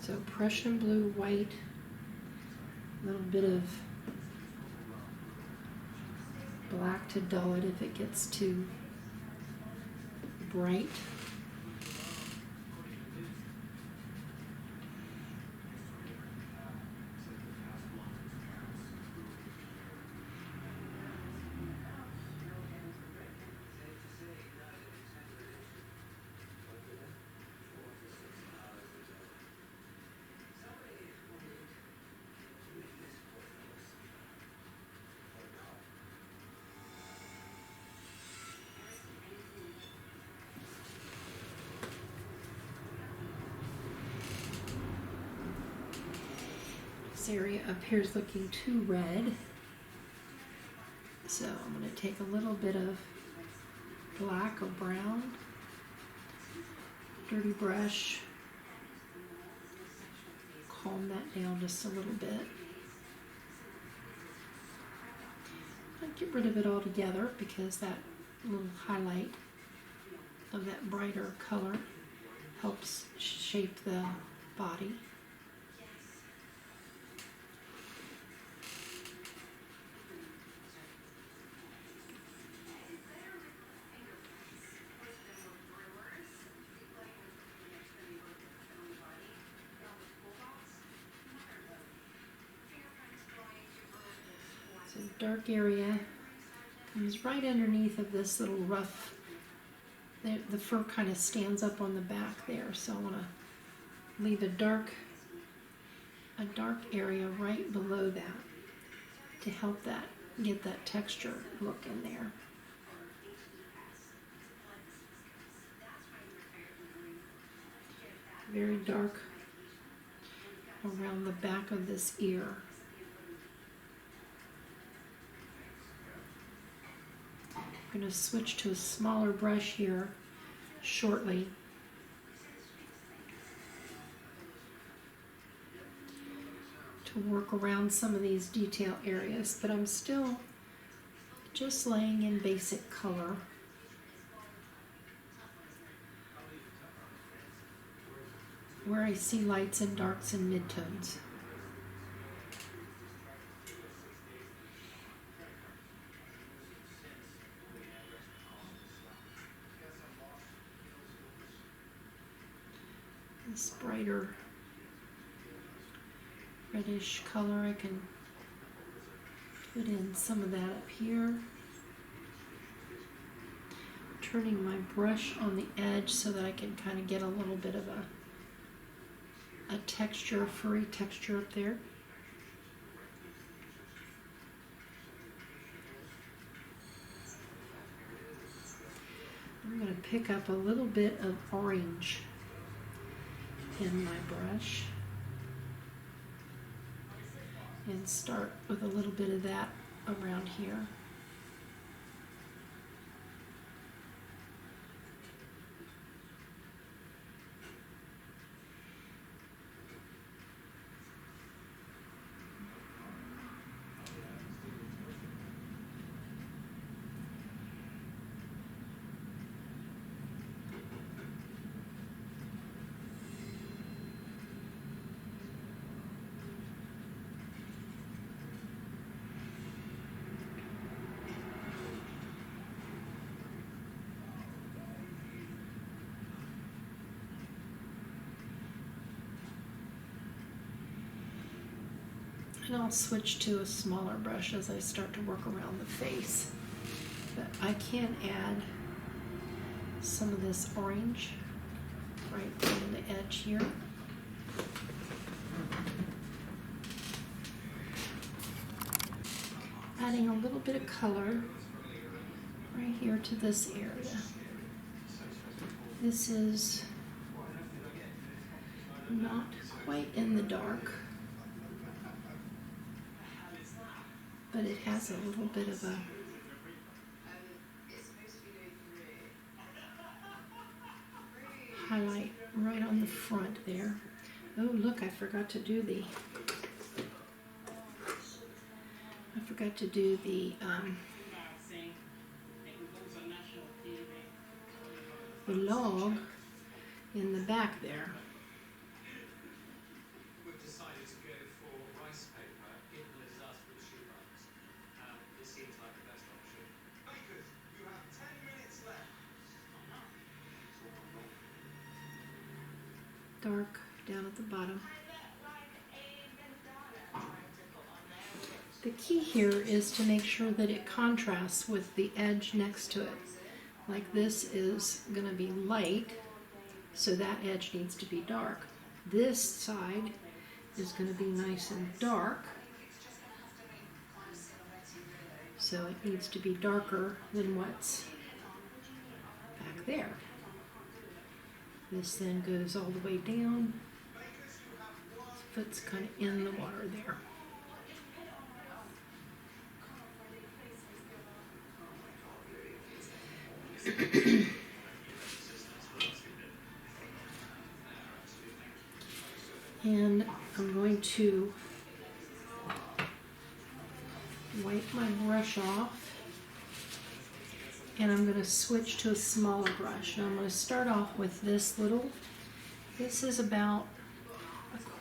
So Prussian blue, white, a little bit of black to dull it if it gets too bright. This area up here is looking too red, so I'm going to take a little bit of black or brown, dirty brush, calm that down just a little bit. I'll get rid of it all together because that little highlight of that brighter color helps shape the body. So dark area comes right underneath of this little rough. The fur kind of stands up on the back there, so I want to leave a dark area right below that to help that get that texture look in there. Very dark around the back of this ear. I'm going to switch to a smaller brush here shortly. To work around some of these detail areas, but I'm still just laying in basic color. Where I see lights and darks and midtones. This brighter reddish color, I can put in some of that up here. Turning my brush on the edge so that I can kind of get a little bit of a texture, furry texture up there. I'm going to pick up a little bit of orange in my brush and start with a little bit of that around here. And I'll switch to a smaller brush as I start to work around the face. But I can add some of this orange right on the edge here. adding a little bit of color right here to this area. This is not quite in the dark, but it has a little bit of a highlight right on the front there. Oh, look, I forgot to do the log in the back there. We've decided to go for rice paper in the disaster with shoe runs. This seems like the best option. Bakers, you have 10 minutes left. Dark down at the bottom. The key here is to make sure that it contrasts with the edge next to it. Like this is going to be light, so that edge needs to be dark. This side is going to be nice and dark, so it needs to be darker than what's back there. This then goes all the way down. His foot's kind of in the water there. And I'm going to wipe my brush off, and I'm going to switch to a smaller brush. And I'm going to start off with this is about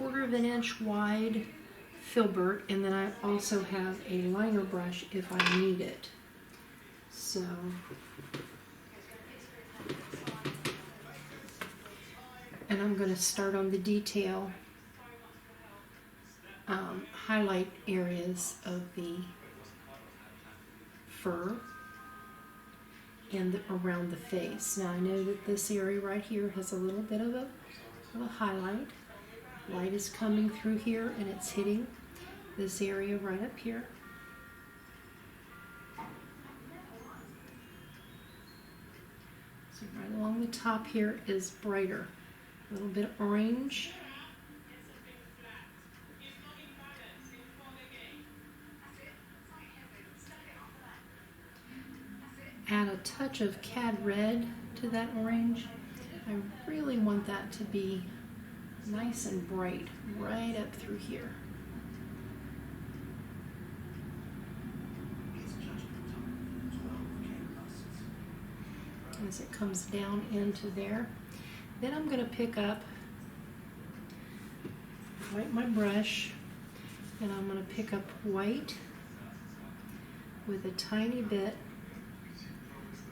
1/4 of an inch wide filbert, and then I also have a liner brush if I need it. So and I'm going to start on the detail highlight areas of the fur and around the face. Now I know that this area right here has a little bit of a highlight. Light is coming through here and it's hitting this area right up here. So right along the top here is brighter. A little bit of orange. Add a touch of cad red to that orange. I really want that to be nice and bright right up through here. As it comes down into there. Then I'm going to pick up, wipe my brush, and I'm going to pick up white with a tiny bit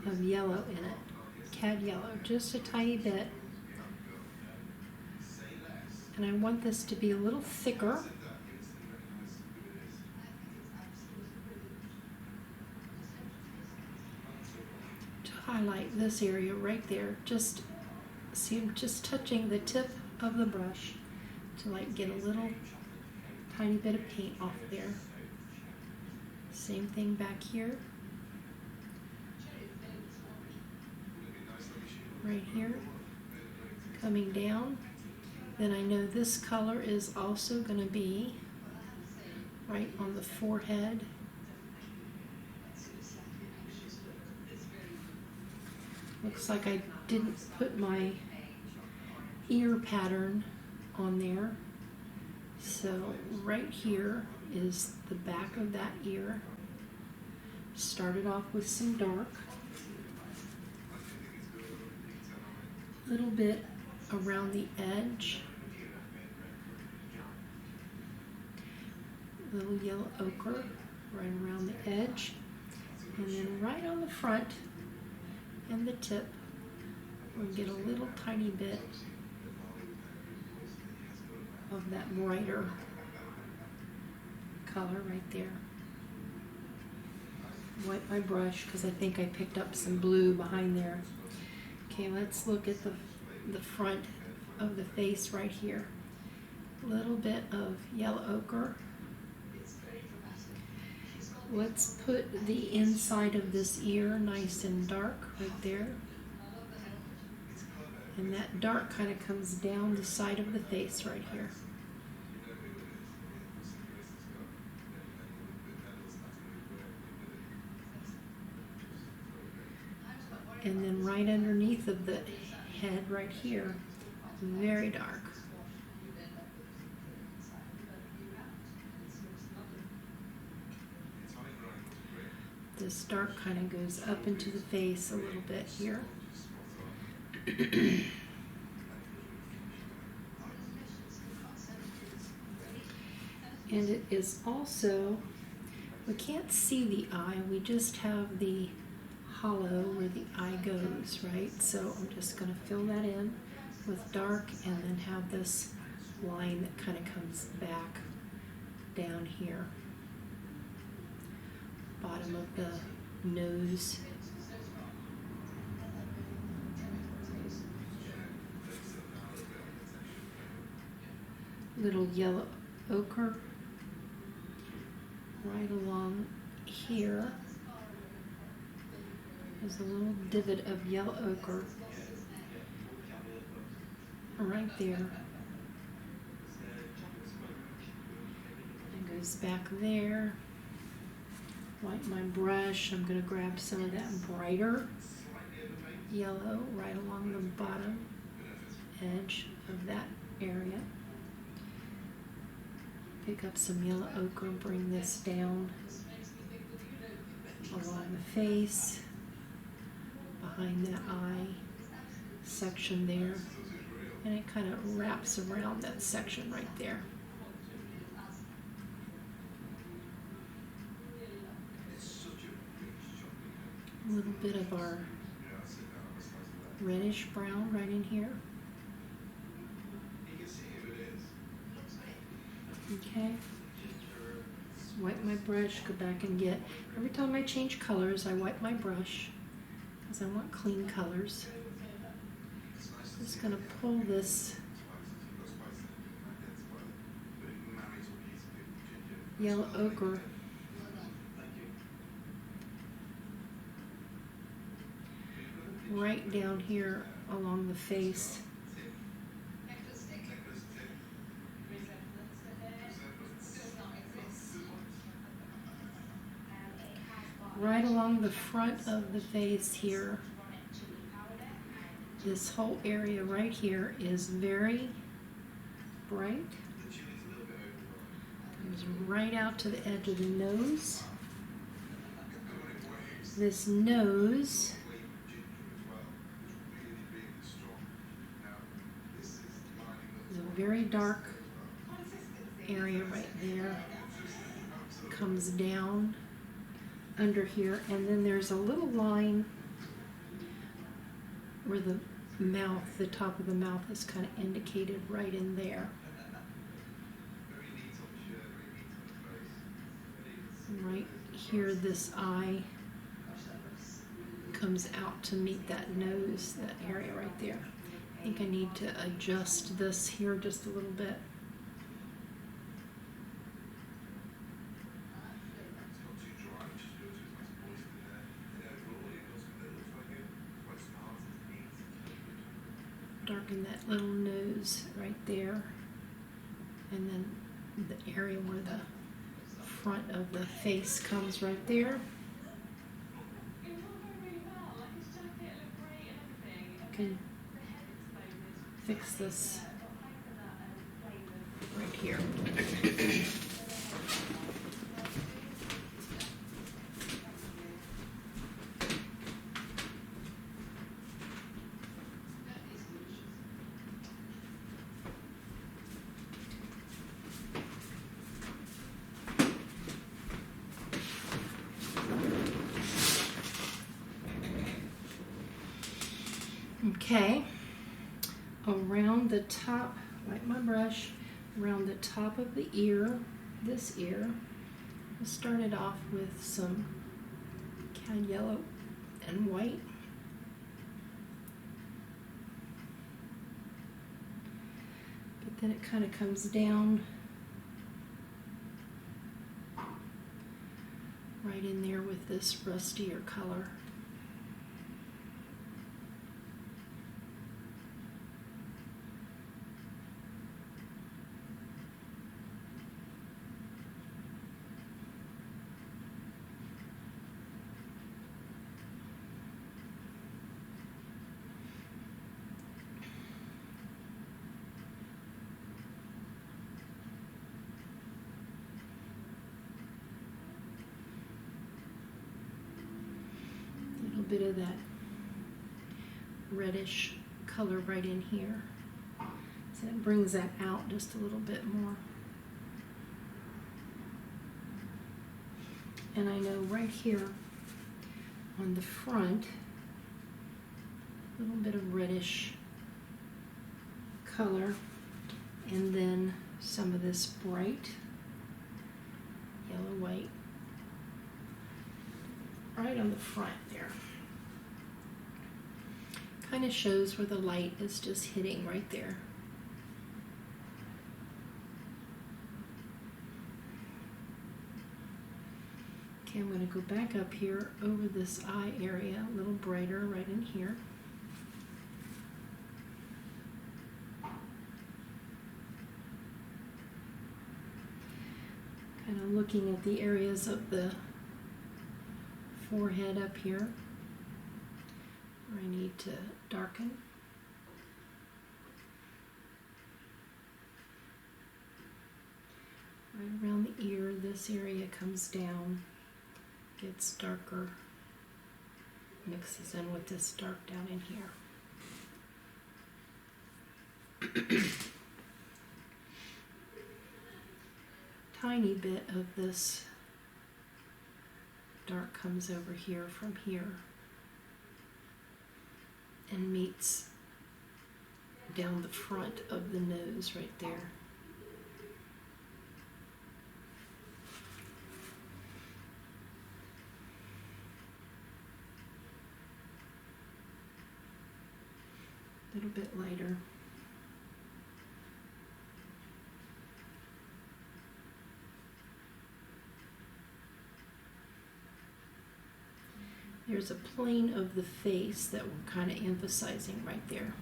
of yellow in it, cad yellow, just a tiny bit. And I want this to be a little thicker. To highlight this area right there, just see, I'm just touching the tip of the brush to like get a little tiny bit of paint off there. Same thing back here. Right here, coming down. Then I know this color is also going to be right on the forehead. Looks like I didn't put my ear pattern on there. So right here is the back of that ear. Started off with some dark. A little bit around the edge. A little yellow ochre right around the edge. And then right on the front and the tip, we'll get a little tiny bit of that brighter color right there. Wipe my brush because I think I picked up some blue behind there. Okay, let's look at the front of the face right here. A little bit of yellow ochre. let's put the inside of this ear nice and dark right there. And that dark kind of comes down the side of the face right here. And then right underneath of the head right here, very dark. This dark kind of goes up into the face a little bit here. And it is also, we can't see the eye, we just have the hollow where the eye goes, right? So I'm just going to fill that in with dark and then have this line that kind of comes back down here. Bottom of the nose. Little yellow ochre right along here. There's a little divot of yellow ochre right there. And goes back there. Wipe my brush. I'm going to grab some of that brighter yellow right along the bottom edge of that area. Pick up some yellow ochre, bring this down along the face, behind that eye section there, and it kind of wraps around that section right there. A little bit of our reddish brown right in here. Okay, just wipe my brush, go back and get, every time I change colors, I wipe my brush because I want clean colors. Just going to pull this yellow ochre right down here along the face. Right along the front of the face here. This whole area right here is very bright. Comes right out to the edge of the nose. This nose is a very dark area right there. Comes down under here, and then there's a little line where the mouth, the top of the mouth is kind of indicated right in there. Right here, this eye comes out to meet that nose, that area right there. I think I need to adjust this here just a little bit. Darken that little nose right there, and then the area where the front of the face comes right there. You can fix this right here. Okay, around the top, wipe my brush, around the top of the ear, this ear, I started off with some cad yellow and white. But then it kind of comes down right in there with this rustier color. Bit of that reddish color right in here, so it brings that out just a little bit more. And I know right here on the front, a little bit of reddish color, and then some of this bright yellow white right on the front there. Kind of shows where the light is just hitting right there. Okay, I'm going to go back up here over this eye area, a little brighter right in here. Kind of looking at the areas of the forehead up here where I need to darken. Right around the ear, this area comes down, gets darker, mixes in with this dark down in here. Tiny bit of this dark comes over here from here and meets down the front of the nose right there. A little bit lighter. There's a plane of the face that we're kind of emphasizing right there.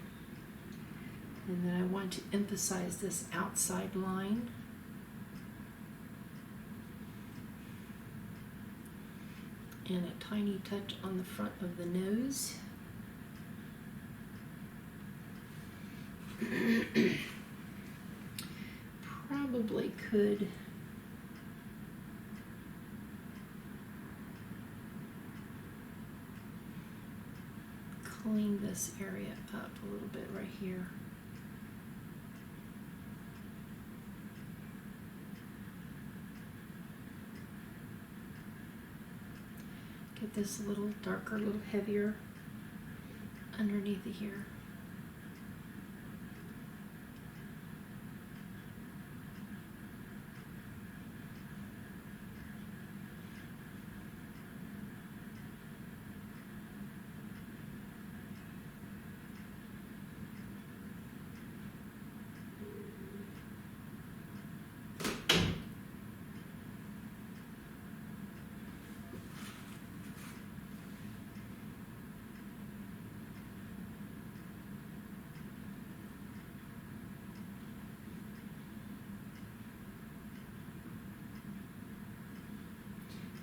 And then I want to emphasize this outside line. And a tiny touch on the front of the nose. Probably could clean this area up a little bit right here. Get this a little darker, a little heavier underneath here.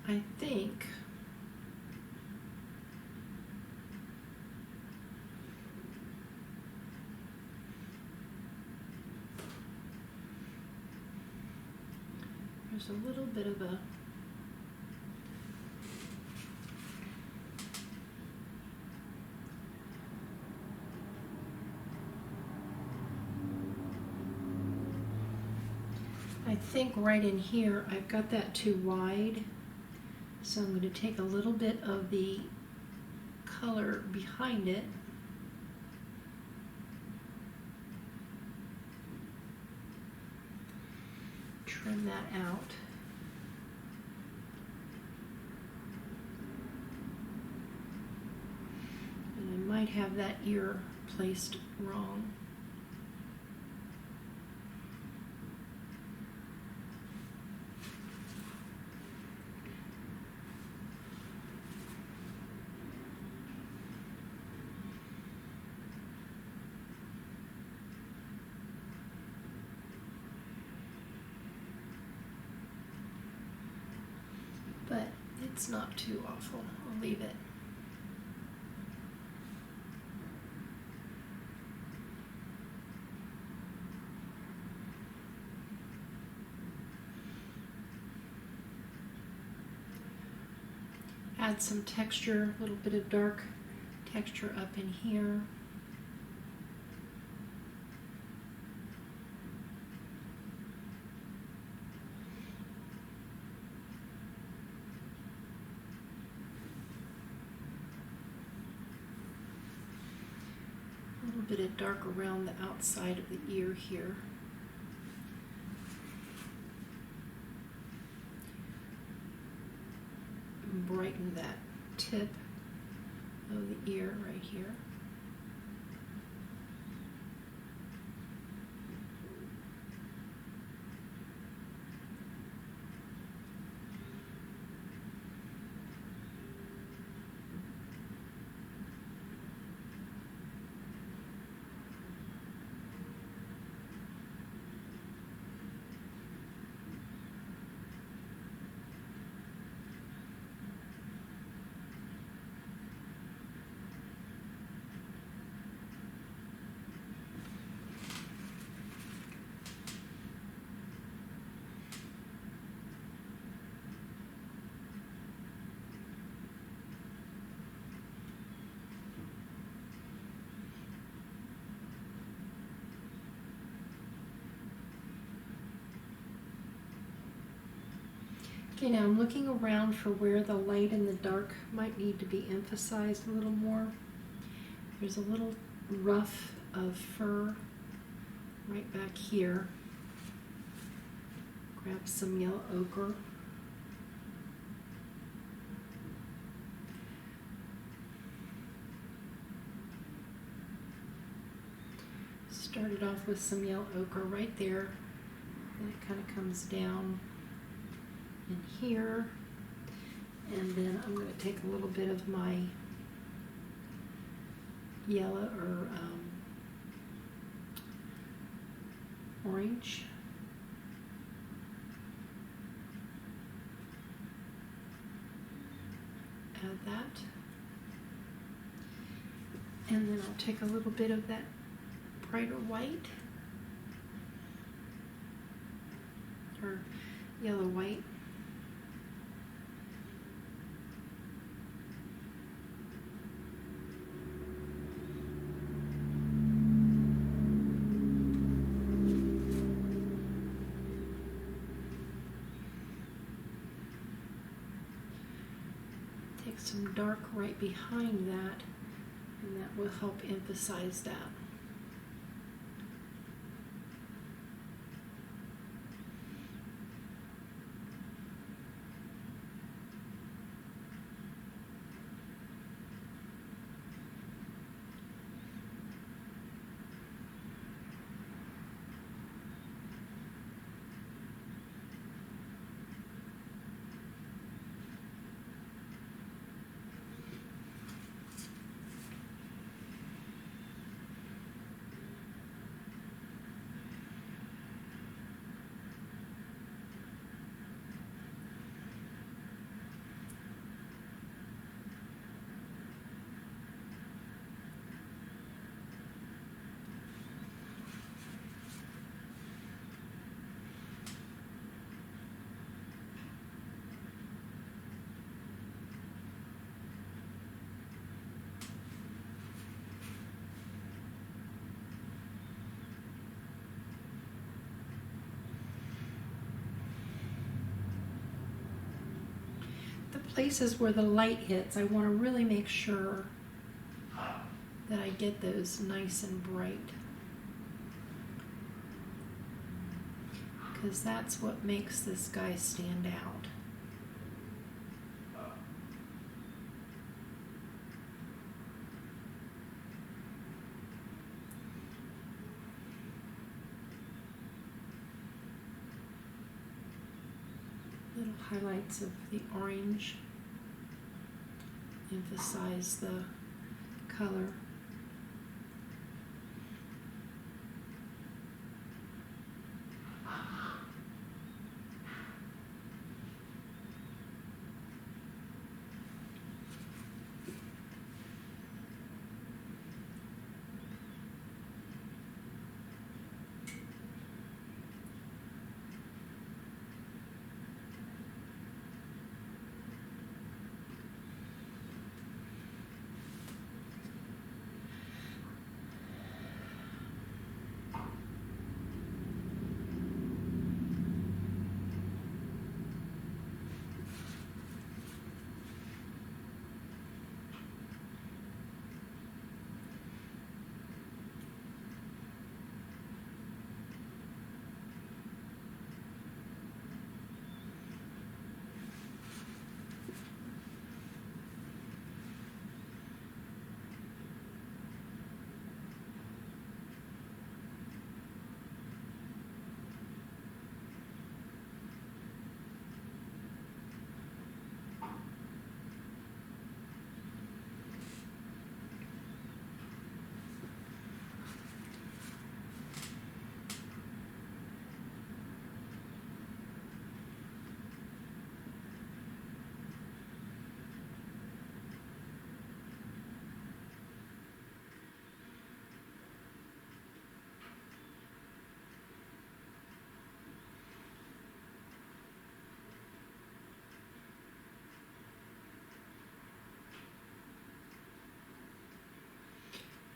I think there's a little bit of a I think right in here I've got that too wide. So I'm going to take a little bit of the color behind it trim that out. And I might have that ear placed wrong. but it's not too awful. I'll leave it. Add some texture, a little bit of dark texture up in here. A little bit of dark around the outside of the ear here. Brighten that tip of the ear right here. Okay, now I'm looking around for where the light and the dark might need to be emphasized a little more. There's a little ruff of fur right back here. Grab some yellow ochre. Started off with some yellow ochre right there, and it kind of comes down in here, and then I'm going to take a little bit of my yellow or orange, add that, and then I'll take a little bit of that brighter white or yellow white. Take some dark right behind that, and that will help emphasize that. Places where the light hits, I want to really make sure that I get those nice and bright, because that's what makes this guy stand out. Little highlights of the orange emphasize the color.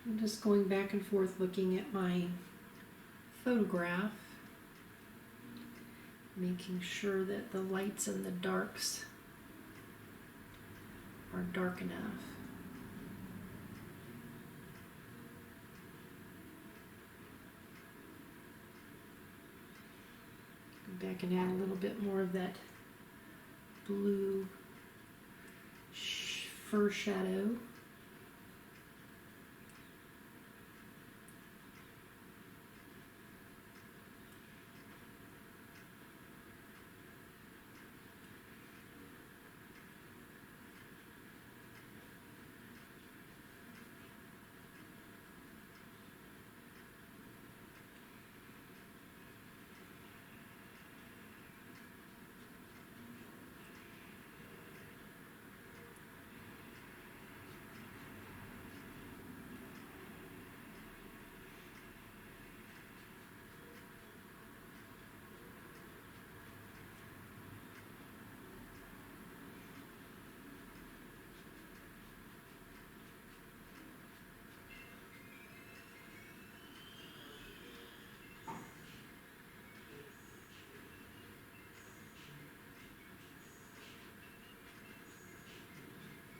I'm just going back and forth looking at my photograph, making sure that the lights and the darks are dark enough. Go back and add a little bit more of that blue fur shadow.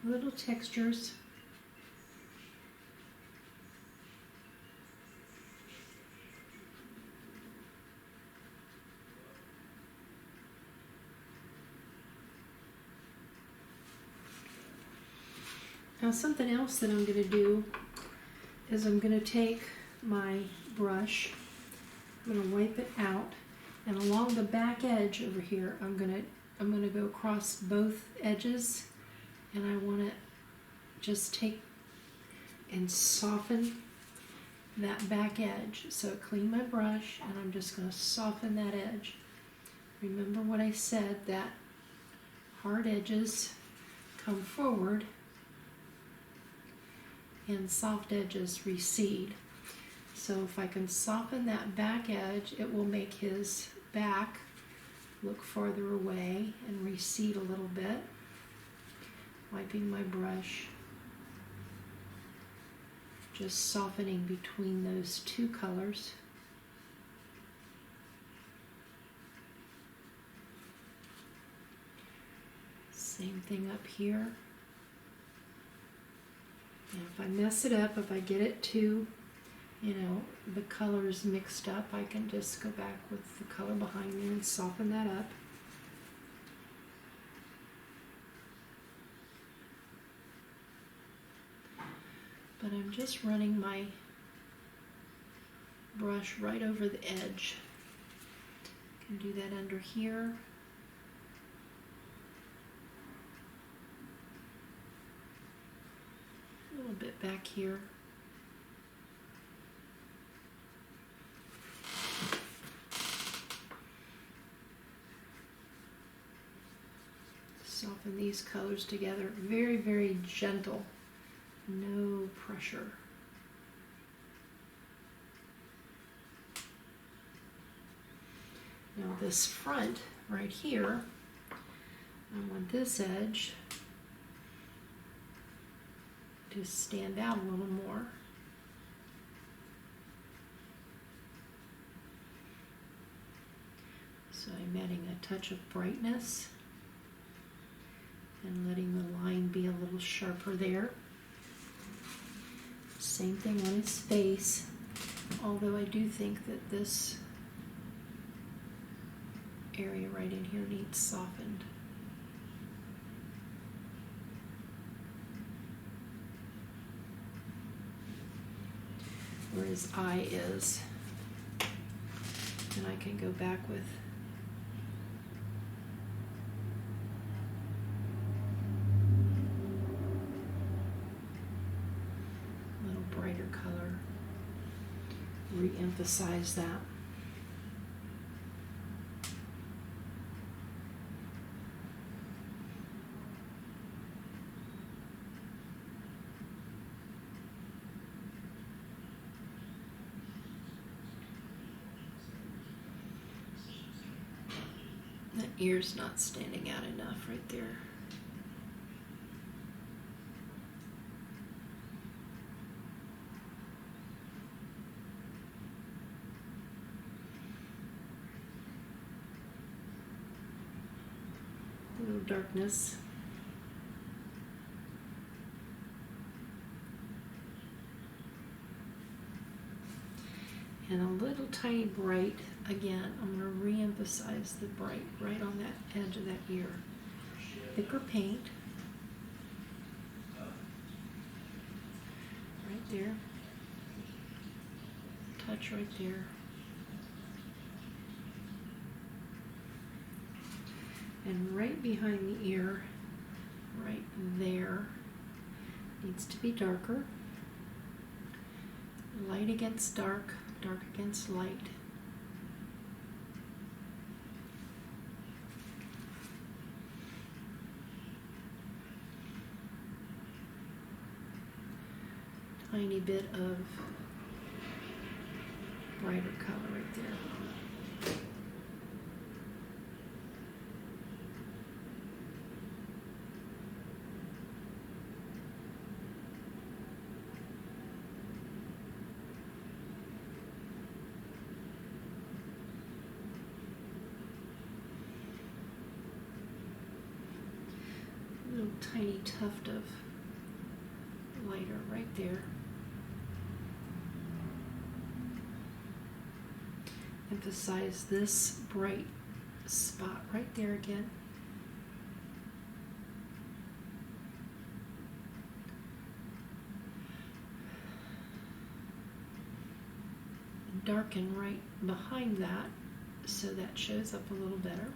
Little textures. Now something else that I'm going to do is I'm going to take my brush, I'm going to wipe it out, and along the back edge over here I'm going to go across both edges, and I want to just take and soften that back edge. So clean my brush, and I'm just going to soften that edge. Remember what I said, that hard edges come forward and soft edges recede. So if I can soften that back edge, it will make his back look farther away and recede a little bit. Wiping my brush, just softening between those two colors. Same thing up here. And if I mess it up, if I get it too, the colors mixed up, I can just go back with the color behind me and soften that up. But I'm just running my brush right over the edge. I can do that under here. A little bit back here. Soften these colors together. Very, very gentle. No pressure. Now this front right here, I want this edge to stand out a little more. So I'm adding a touch of brightness and letting the line be a little sharper there. Same thing on his face, although I do think that this area right in here needs softened. Where his eye is. And I can go back with a little brighter color. Re-emphasize that. That ear's not standing out enough right there. little darkness. And a little tiny bright. Again, I'm going to re-emphasize the bright right on that edge of that ear. Thicker paint. Right there. Touch right there. And right behind the ear, right there, needs to be darker. Light against dark, dark against light. Tiny bit of brighter color right there. Little tiny tuft of lighter right there. Emphasize this bright spot right there again. Darken right behind that so that shows up a little better.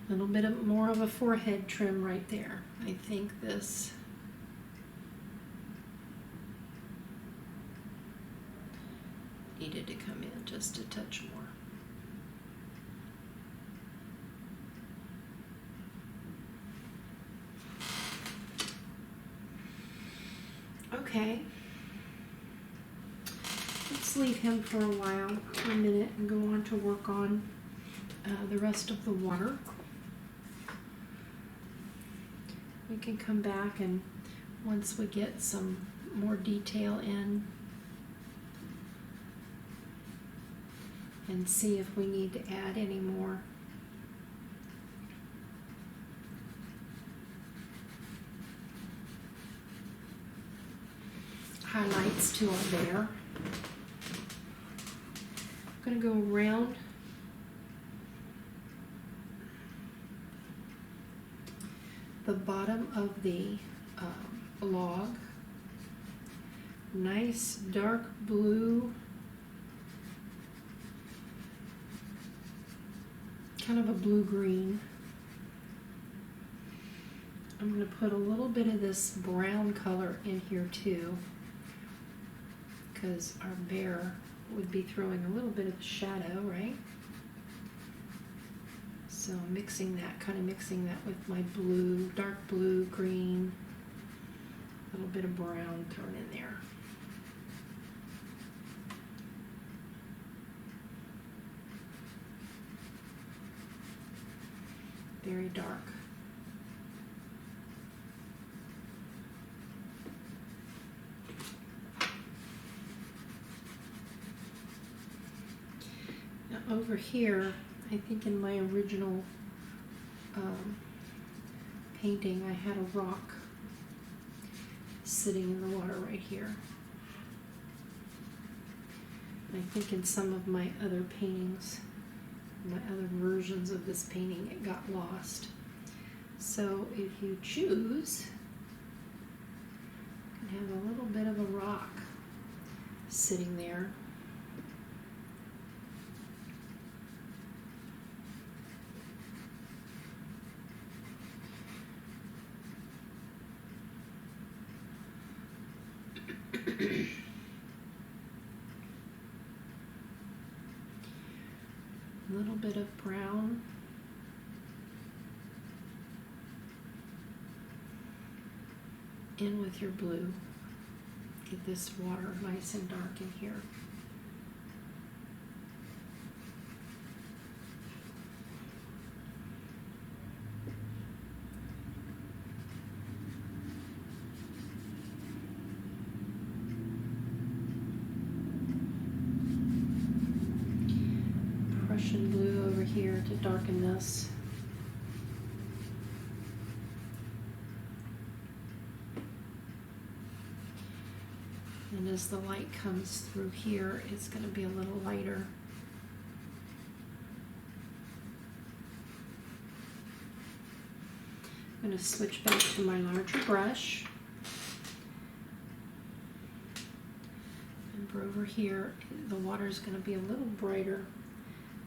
A little bit more of a forehead trim right there. I think this needed to come in just a touch more. Okay. Let's leave him for a while, for a minute, and go on to work on the rest of the water. We can come back, and once we get some more detail in, and see if we need to add any more. Highlights to our bear. I'm going to go around the bottom of the log. Nice dark blue, kind of a blue-green. I'm going to put a little bit of this brown color in here too, because our bear would be throwing a little bit of shadow, right? So mixing that, kind of mixing that with my blue, dark blue, green, a little bit of brown thrown in there. Very dark. Now over here, I think in my original painting, I had a rock sitting in the water right here. I think in some of my other paintings, my other versions of this painting, it got lost. So if you choose, you can have a little bit of a rock sitting there. A little bit of brown. In with your blue. Get this water nice and dark in here. Prussian blue over here to darken this. And as the light comes through here, it's going to be a little lighter. I'm going to switch back to my larger brush. And for over here, the water is going to be a little brighter.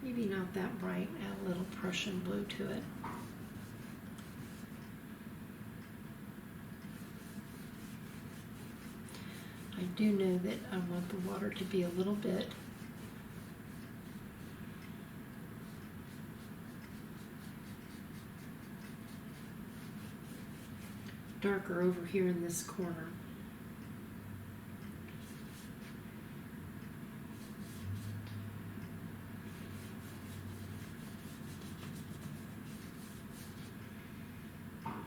Maybe not that bright. Add a little Prussian blue to it. I do know that I want the water to be a little bit darker over here in this corner.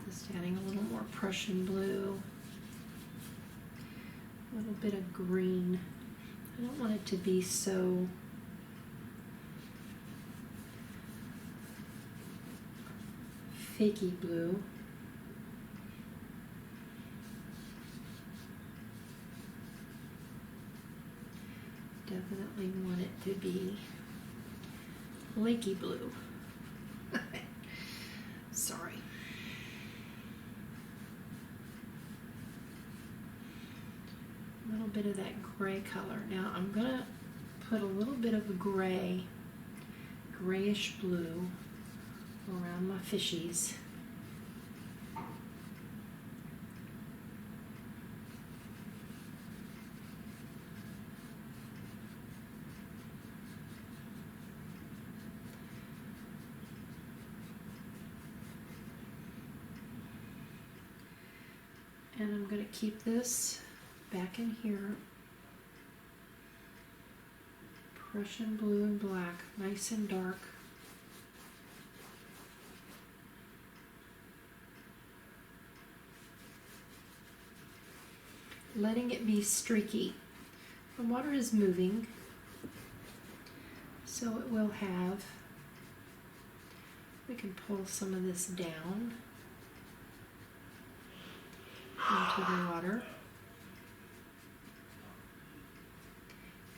Just adding a little more Prussian blue. A little bit of green. I don't want it to be so fakey blue. Definitely want it to be lakey blue. Sorry. A little bit of that gray color. Now I'm going to put a little bit of a grayish blue around my fishies. And I'm going to keep this back in here. Prussian blue and black, nice and dark. Letting it be streaky. The water is moving, so it will have, we can pull some of this down into the water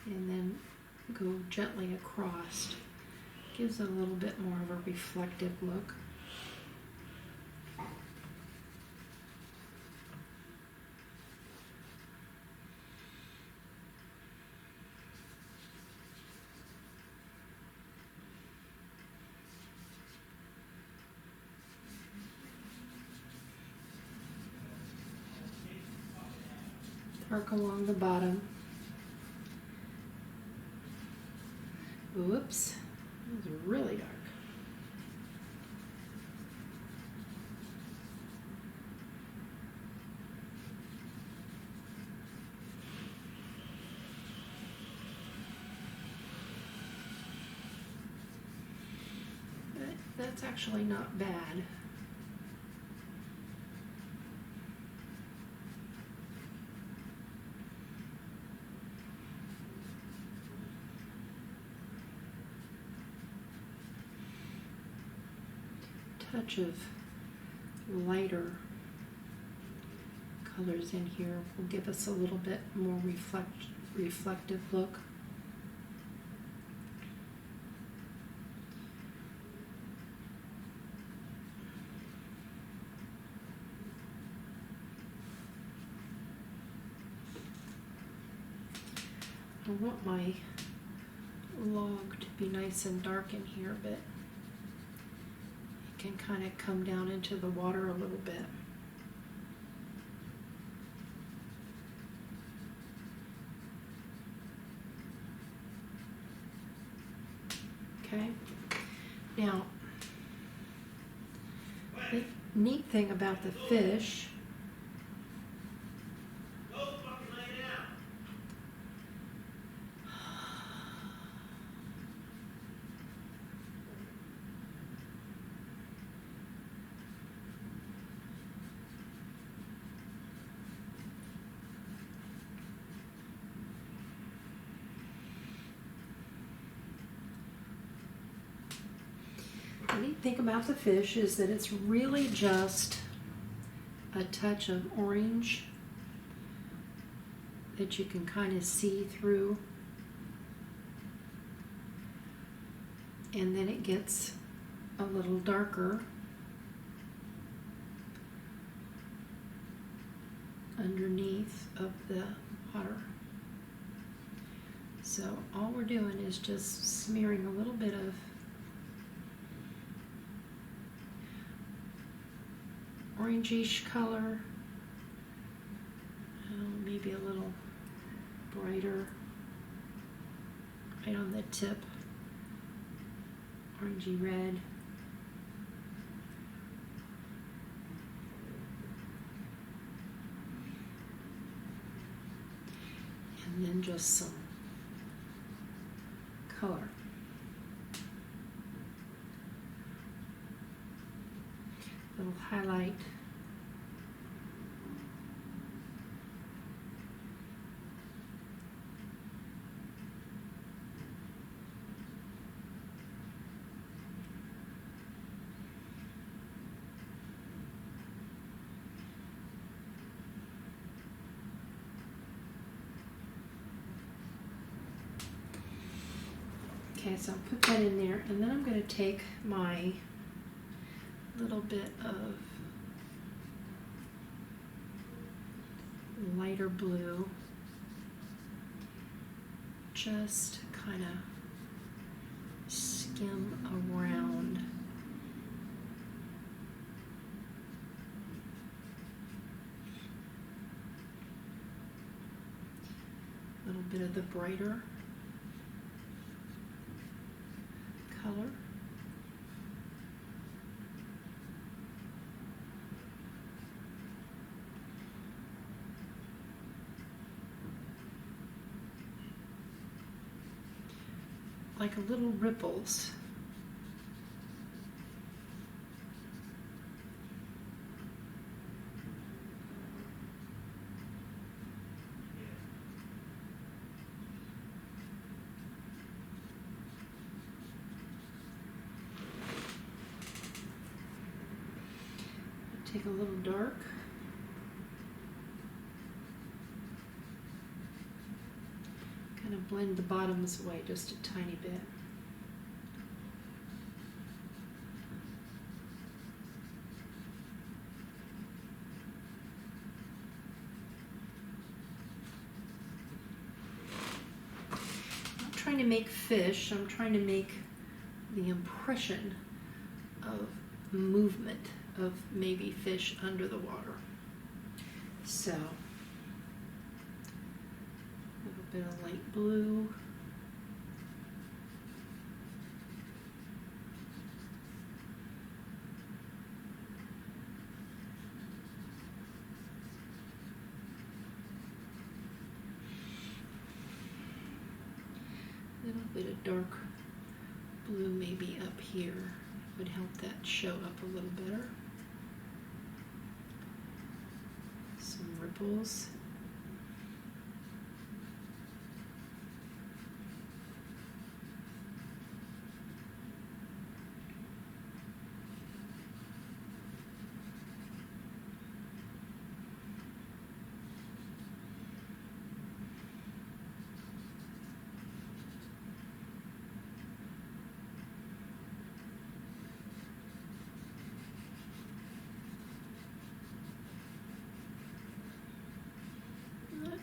and then go gently across. Gives it a little bit more of a reflective look. Dark along the bottom. Whoops, it was really dark. But that's actually not bad. Touch of lighter colors in here will give us a little bit more reflective look. I want my log to be nice and dark in here, but it can kind of come down into the water a little bit. Okay, now the neat thing about the fish the neat thing about the fish is that it's really just a touch of orange that you can kind of see through, and then it gets a little darker underneath of the water. So all we're doing is just smearing a little bit of orangish color, maybe a little brighter right on the tip, orangey red. And then just some color. Little highlight. Okay, so I'll put that in there, and then I'm going to take my little bit of lighter blue, just kind of skim around a little bit of the brighter color. Like a little ripples. Take a little dark. Kind of blend the bottoms away just a tiny bit. I'm not trying to make fish, I'm trying to make the impression of movement of maybe fish under the water. So, a little bit of light blue. A little bit of dark blue maybe up here would help that show up a little better. Some ripples.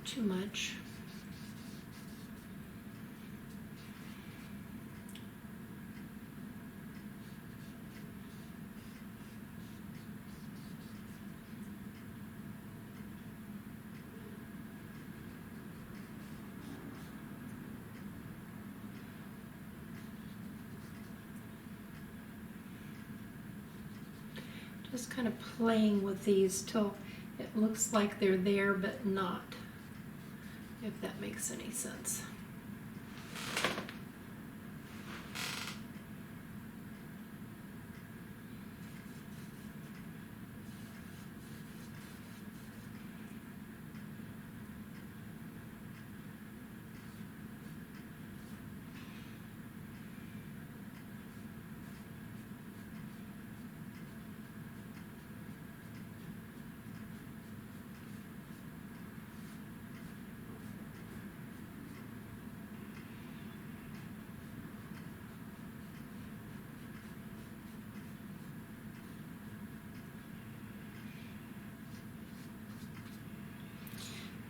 not too much. Just kind of playing with these till it looks like they're there but not, if that makes any sense.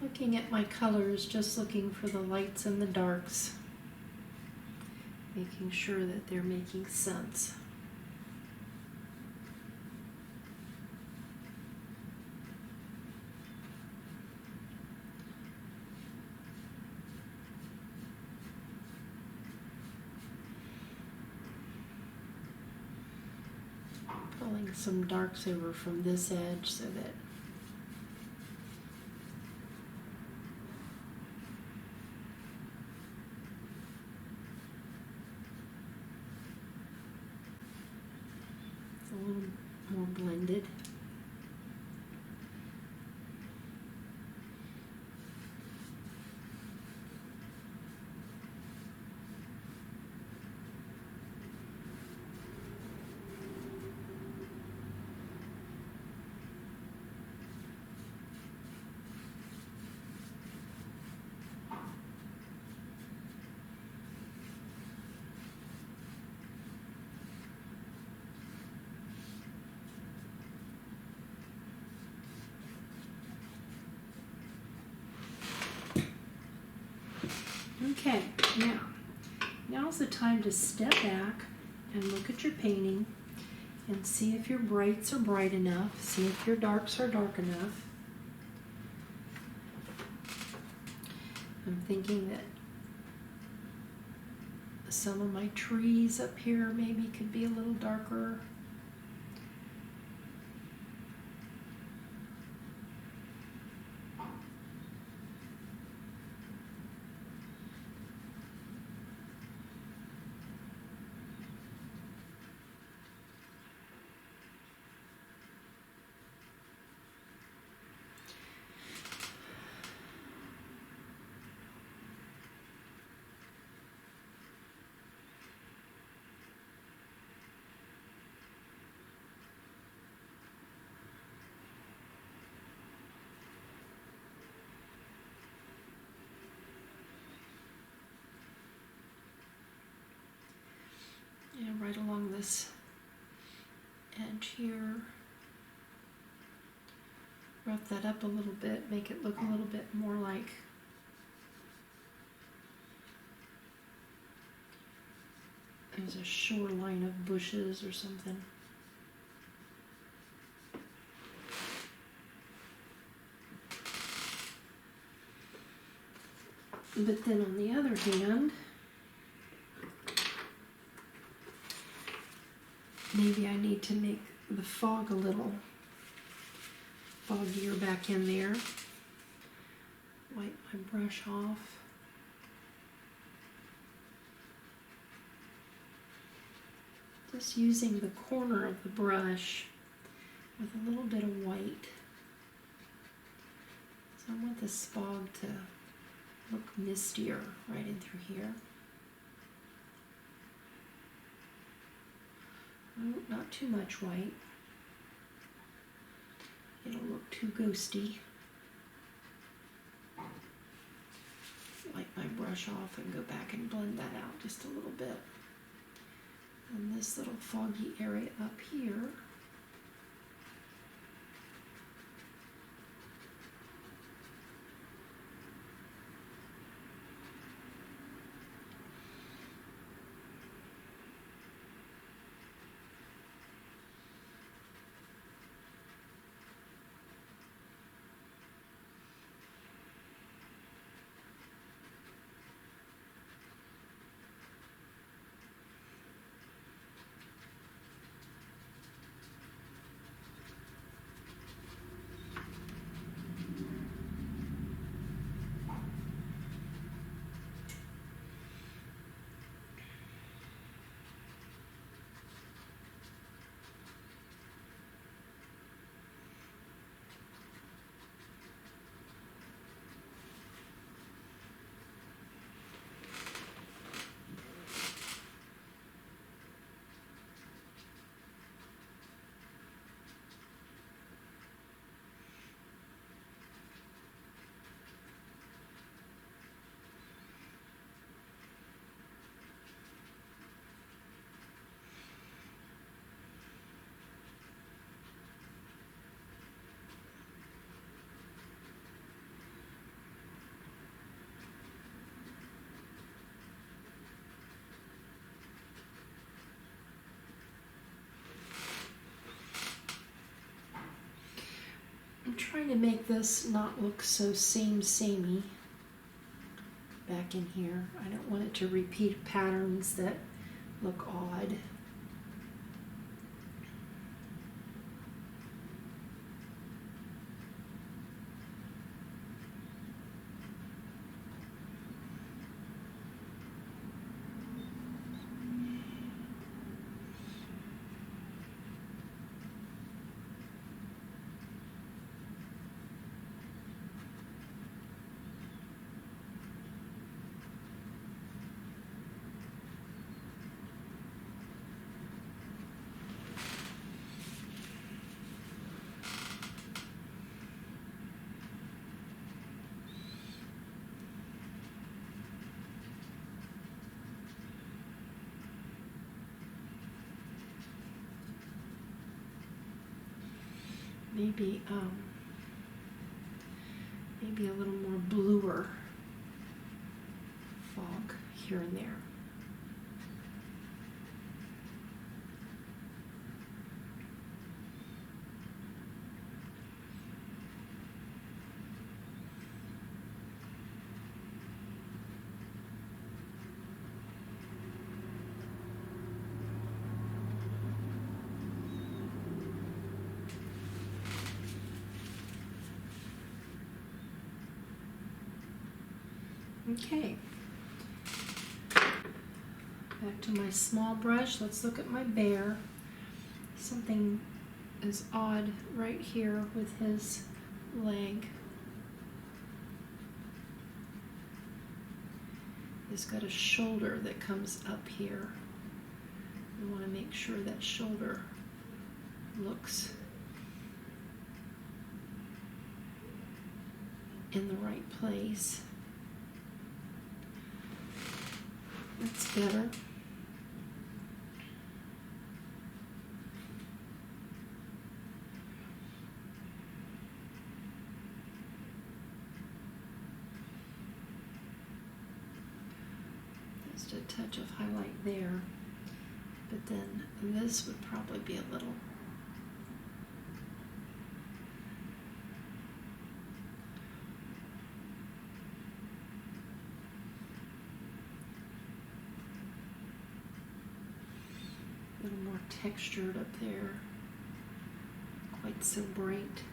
Looking at my colors, just looking for the lights and the darks, making sure that they're making sense. Pulling some darks over from this edge so that a little more blended. Okay, now's the time to step back and look at your painting and see if your brights are bright enough, see if your darks are dark enough. I'm thinking that some of my trees up here maybe could be a little darker. And right along this edge here, rough that up a little bit, make it look a little bit more like there's a shoreline of bushes or something. But then on the other hand, maybe I need to make the fog a little foggier back in there. Wipe my brush off. Just using the corner of the brush with a little bit of white. So I want this fog to look mistier right in through here. Oh, not too much white. It'll look too ghosty. Wipe my brush off and go back and blend that out just a little bit. And this little foggy area up here, I'm trying to make this not look so samey back in here. I don't want it to repeat patterns that look odd. Maybe a little more bluer fog here and there. Okay, back to my small brush. Let's look at my bear. Something is odd right here with his leg. He's got a shoulder that comes up here. We want to make sure that shoulder looks in the right place. That's better. Just a touch of highlight there, but then this would probably be a little more textured up there, quite so bright.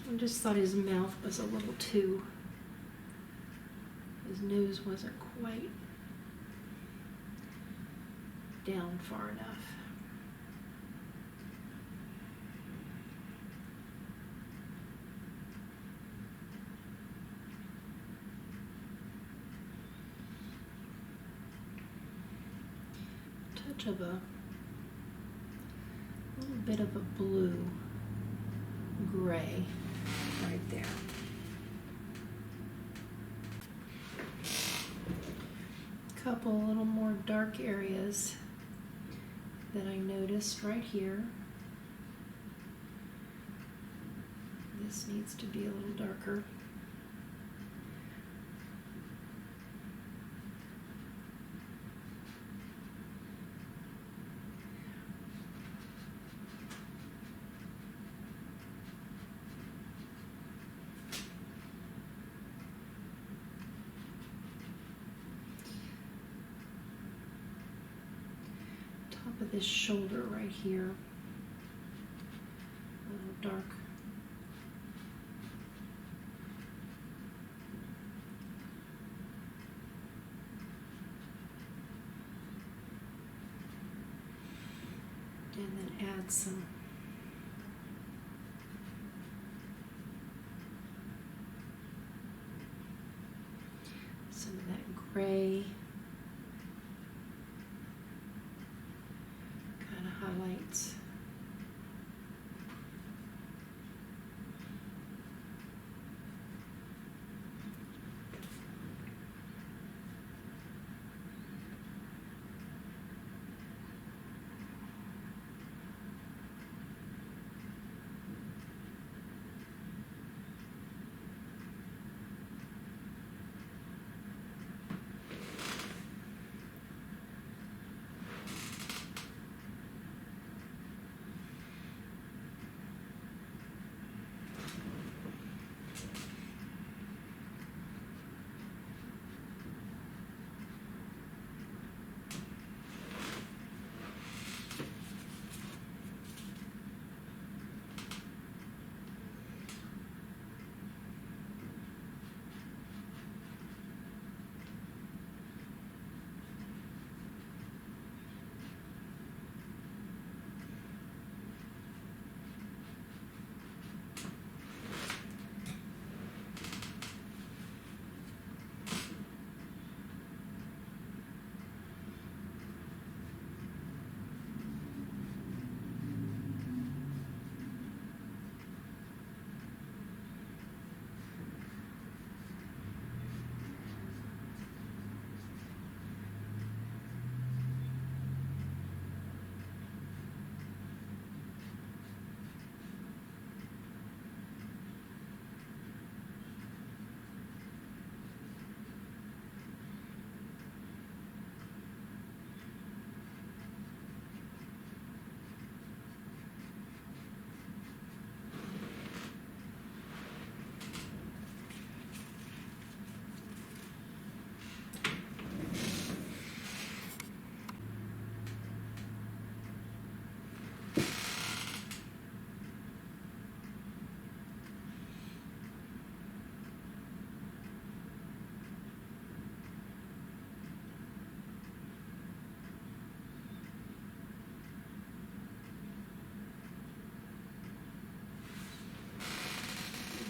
I just thought his mouth was a little too, his nose wasn't quite down far enough. touch of a little bit of a blue gray right there. Couple little more dark areas that I noticed right here. This needs to be a little darker. Top of this shoulder right here, a little dark. And then add some of that gray. Kind of highlights.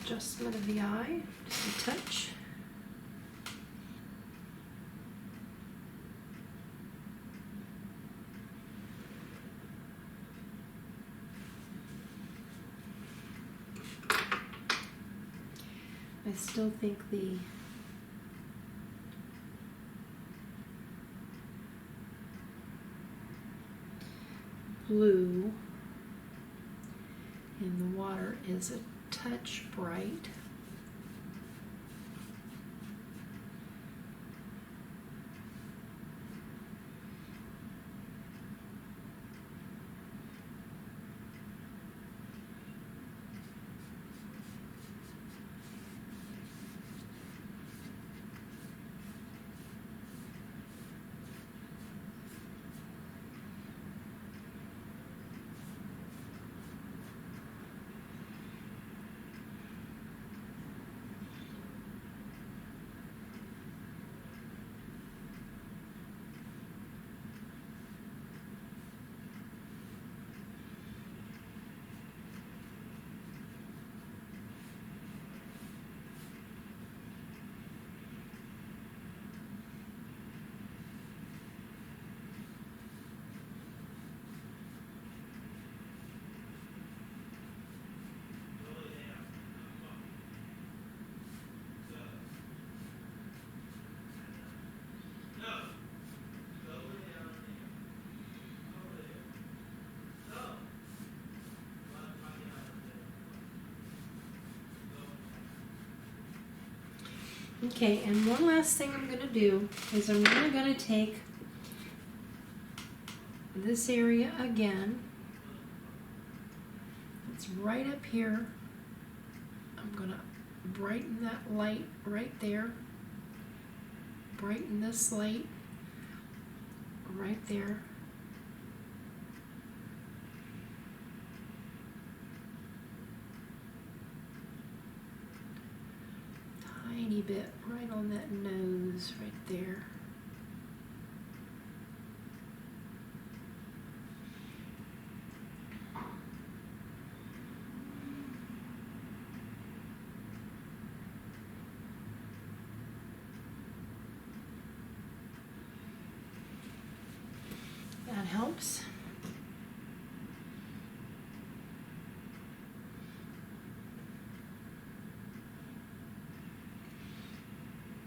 Adjustment of the eye, just a touch. I still think the blue in the water is a touch bright. Okay, and one last thing I'm going to do is I'm really going to take this area again. It's right up here. I'm going to brighten that light right there. Brighten this light right there. Tiny bit right on that nose right there. That helps.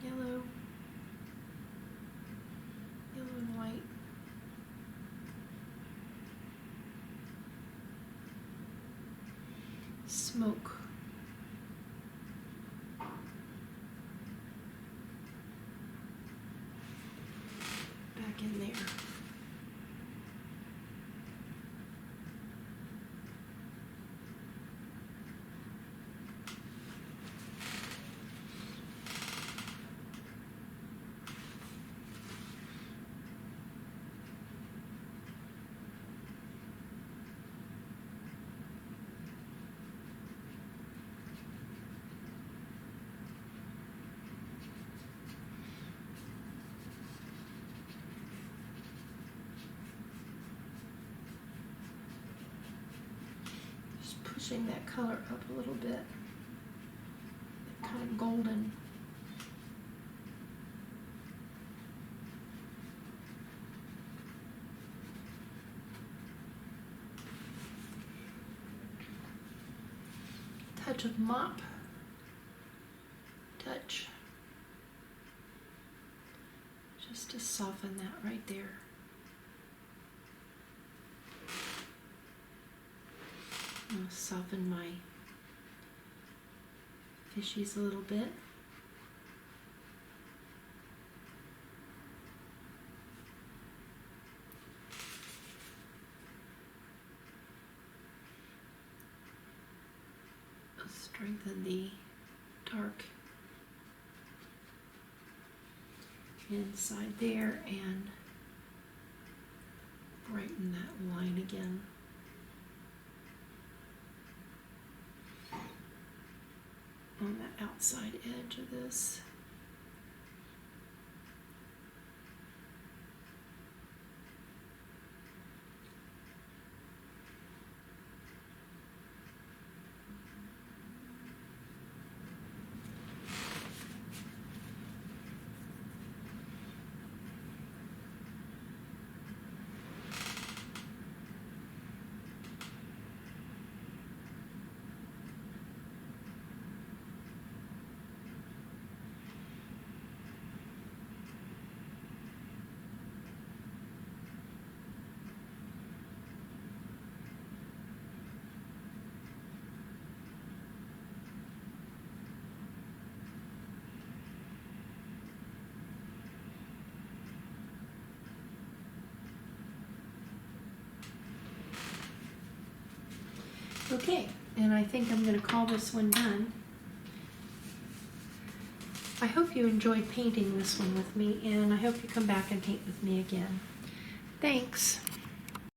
Yellow and white. Smoke. Back in there. Pushing that color up a little bit, kind of golden. Touch of mop, touch, just to soften that right there. I'll soften my fishies a little bit. I'll strengthen the dark inside there and brighten that line again. On the outside edge of this. Okay, and I think I'm going to call this one done. I hope you enjoyed painting this one with me, and I hope you come back and paint with me again. Thanks.